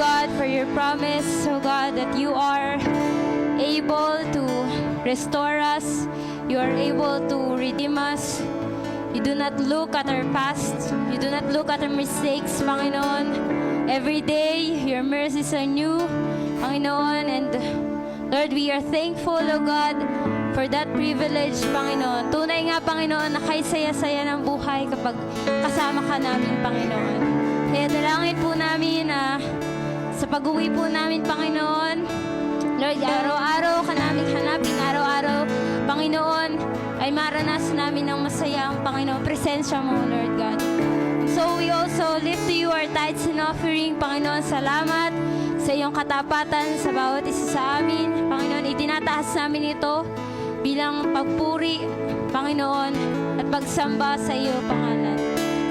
God, for your promise, oh God, that you are able to restore us. You are able to redeem us. You do not look at our past. You do not look at our mistakes, Panginoon. Every day, your mercies are new, Panginoon. And Lord, we are thankful, oh God, for that privilege, Panginoon. Tunay nga, Panginoon, na kay saya-saya ng buhay kapag kasama ka namin, Panginoon. Kaya dalangin po namin na sa pag-uwi po namin, Panginoon, Lord, araw-araw ka namin hanapin, araw-araw, Panginoon, ay maranasan namin ng masaya ang Panginoon, presensya mo, Lord God. So we also lift to you our tithes and offering, Panginoon, salamat sa iyong katapatan sa bawat isa sa amin. Panginoon, itinataas namin ito bilang pagpuri, Panginoon, at pagsamba sa iyo, pangalan.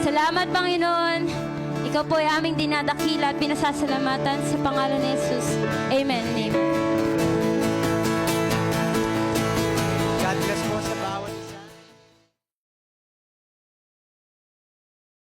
Salamat, Panginoon. Ikaw po ay aming dinadakila at pinasasalamatan sa pangalan ni Jesus. Amen and amen.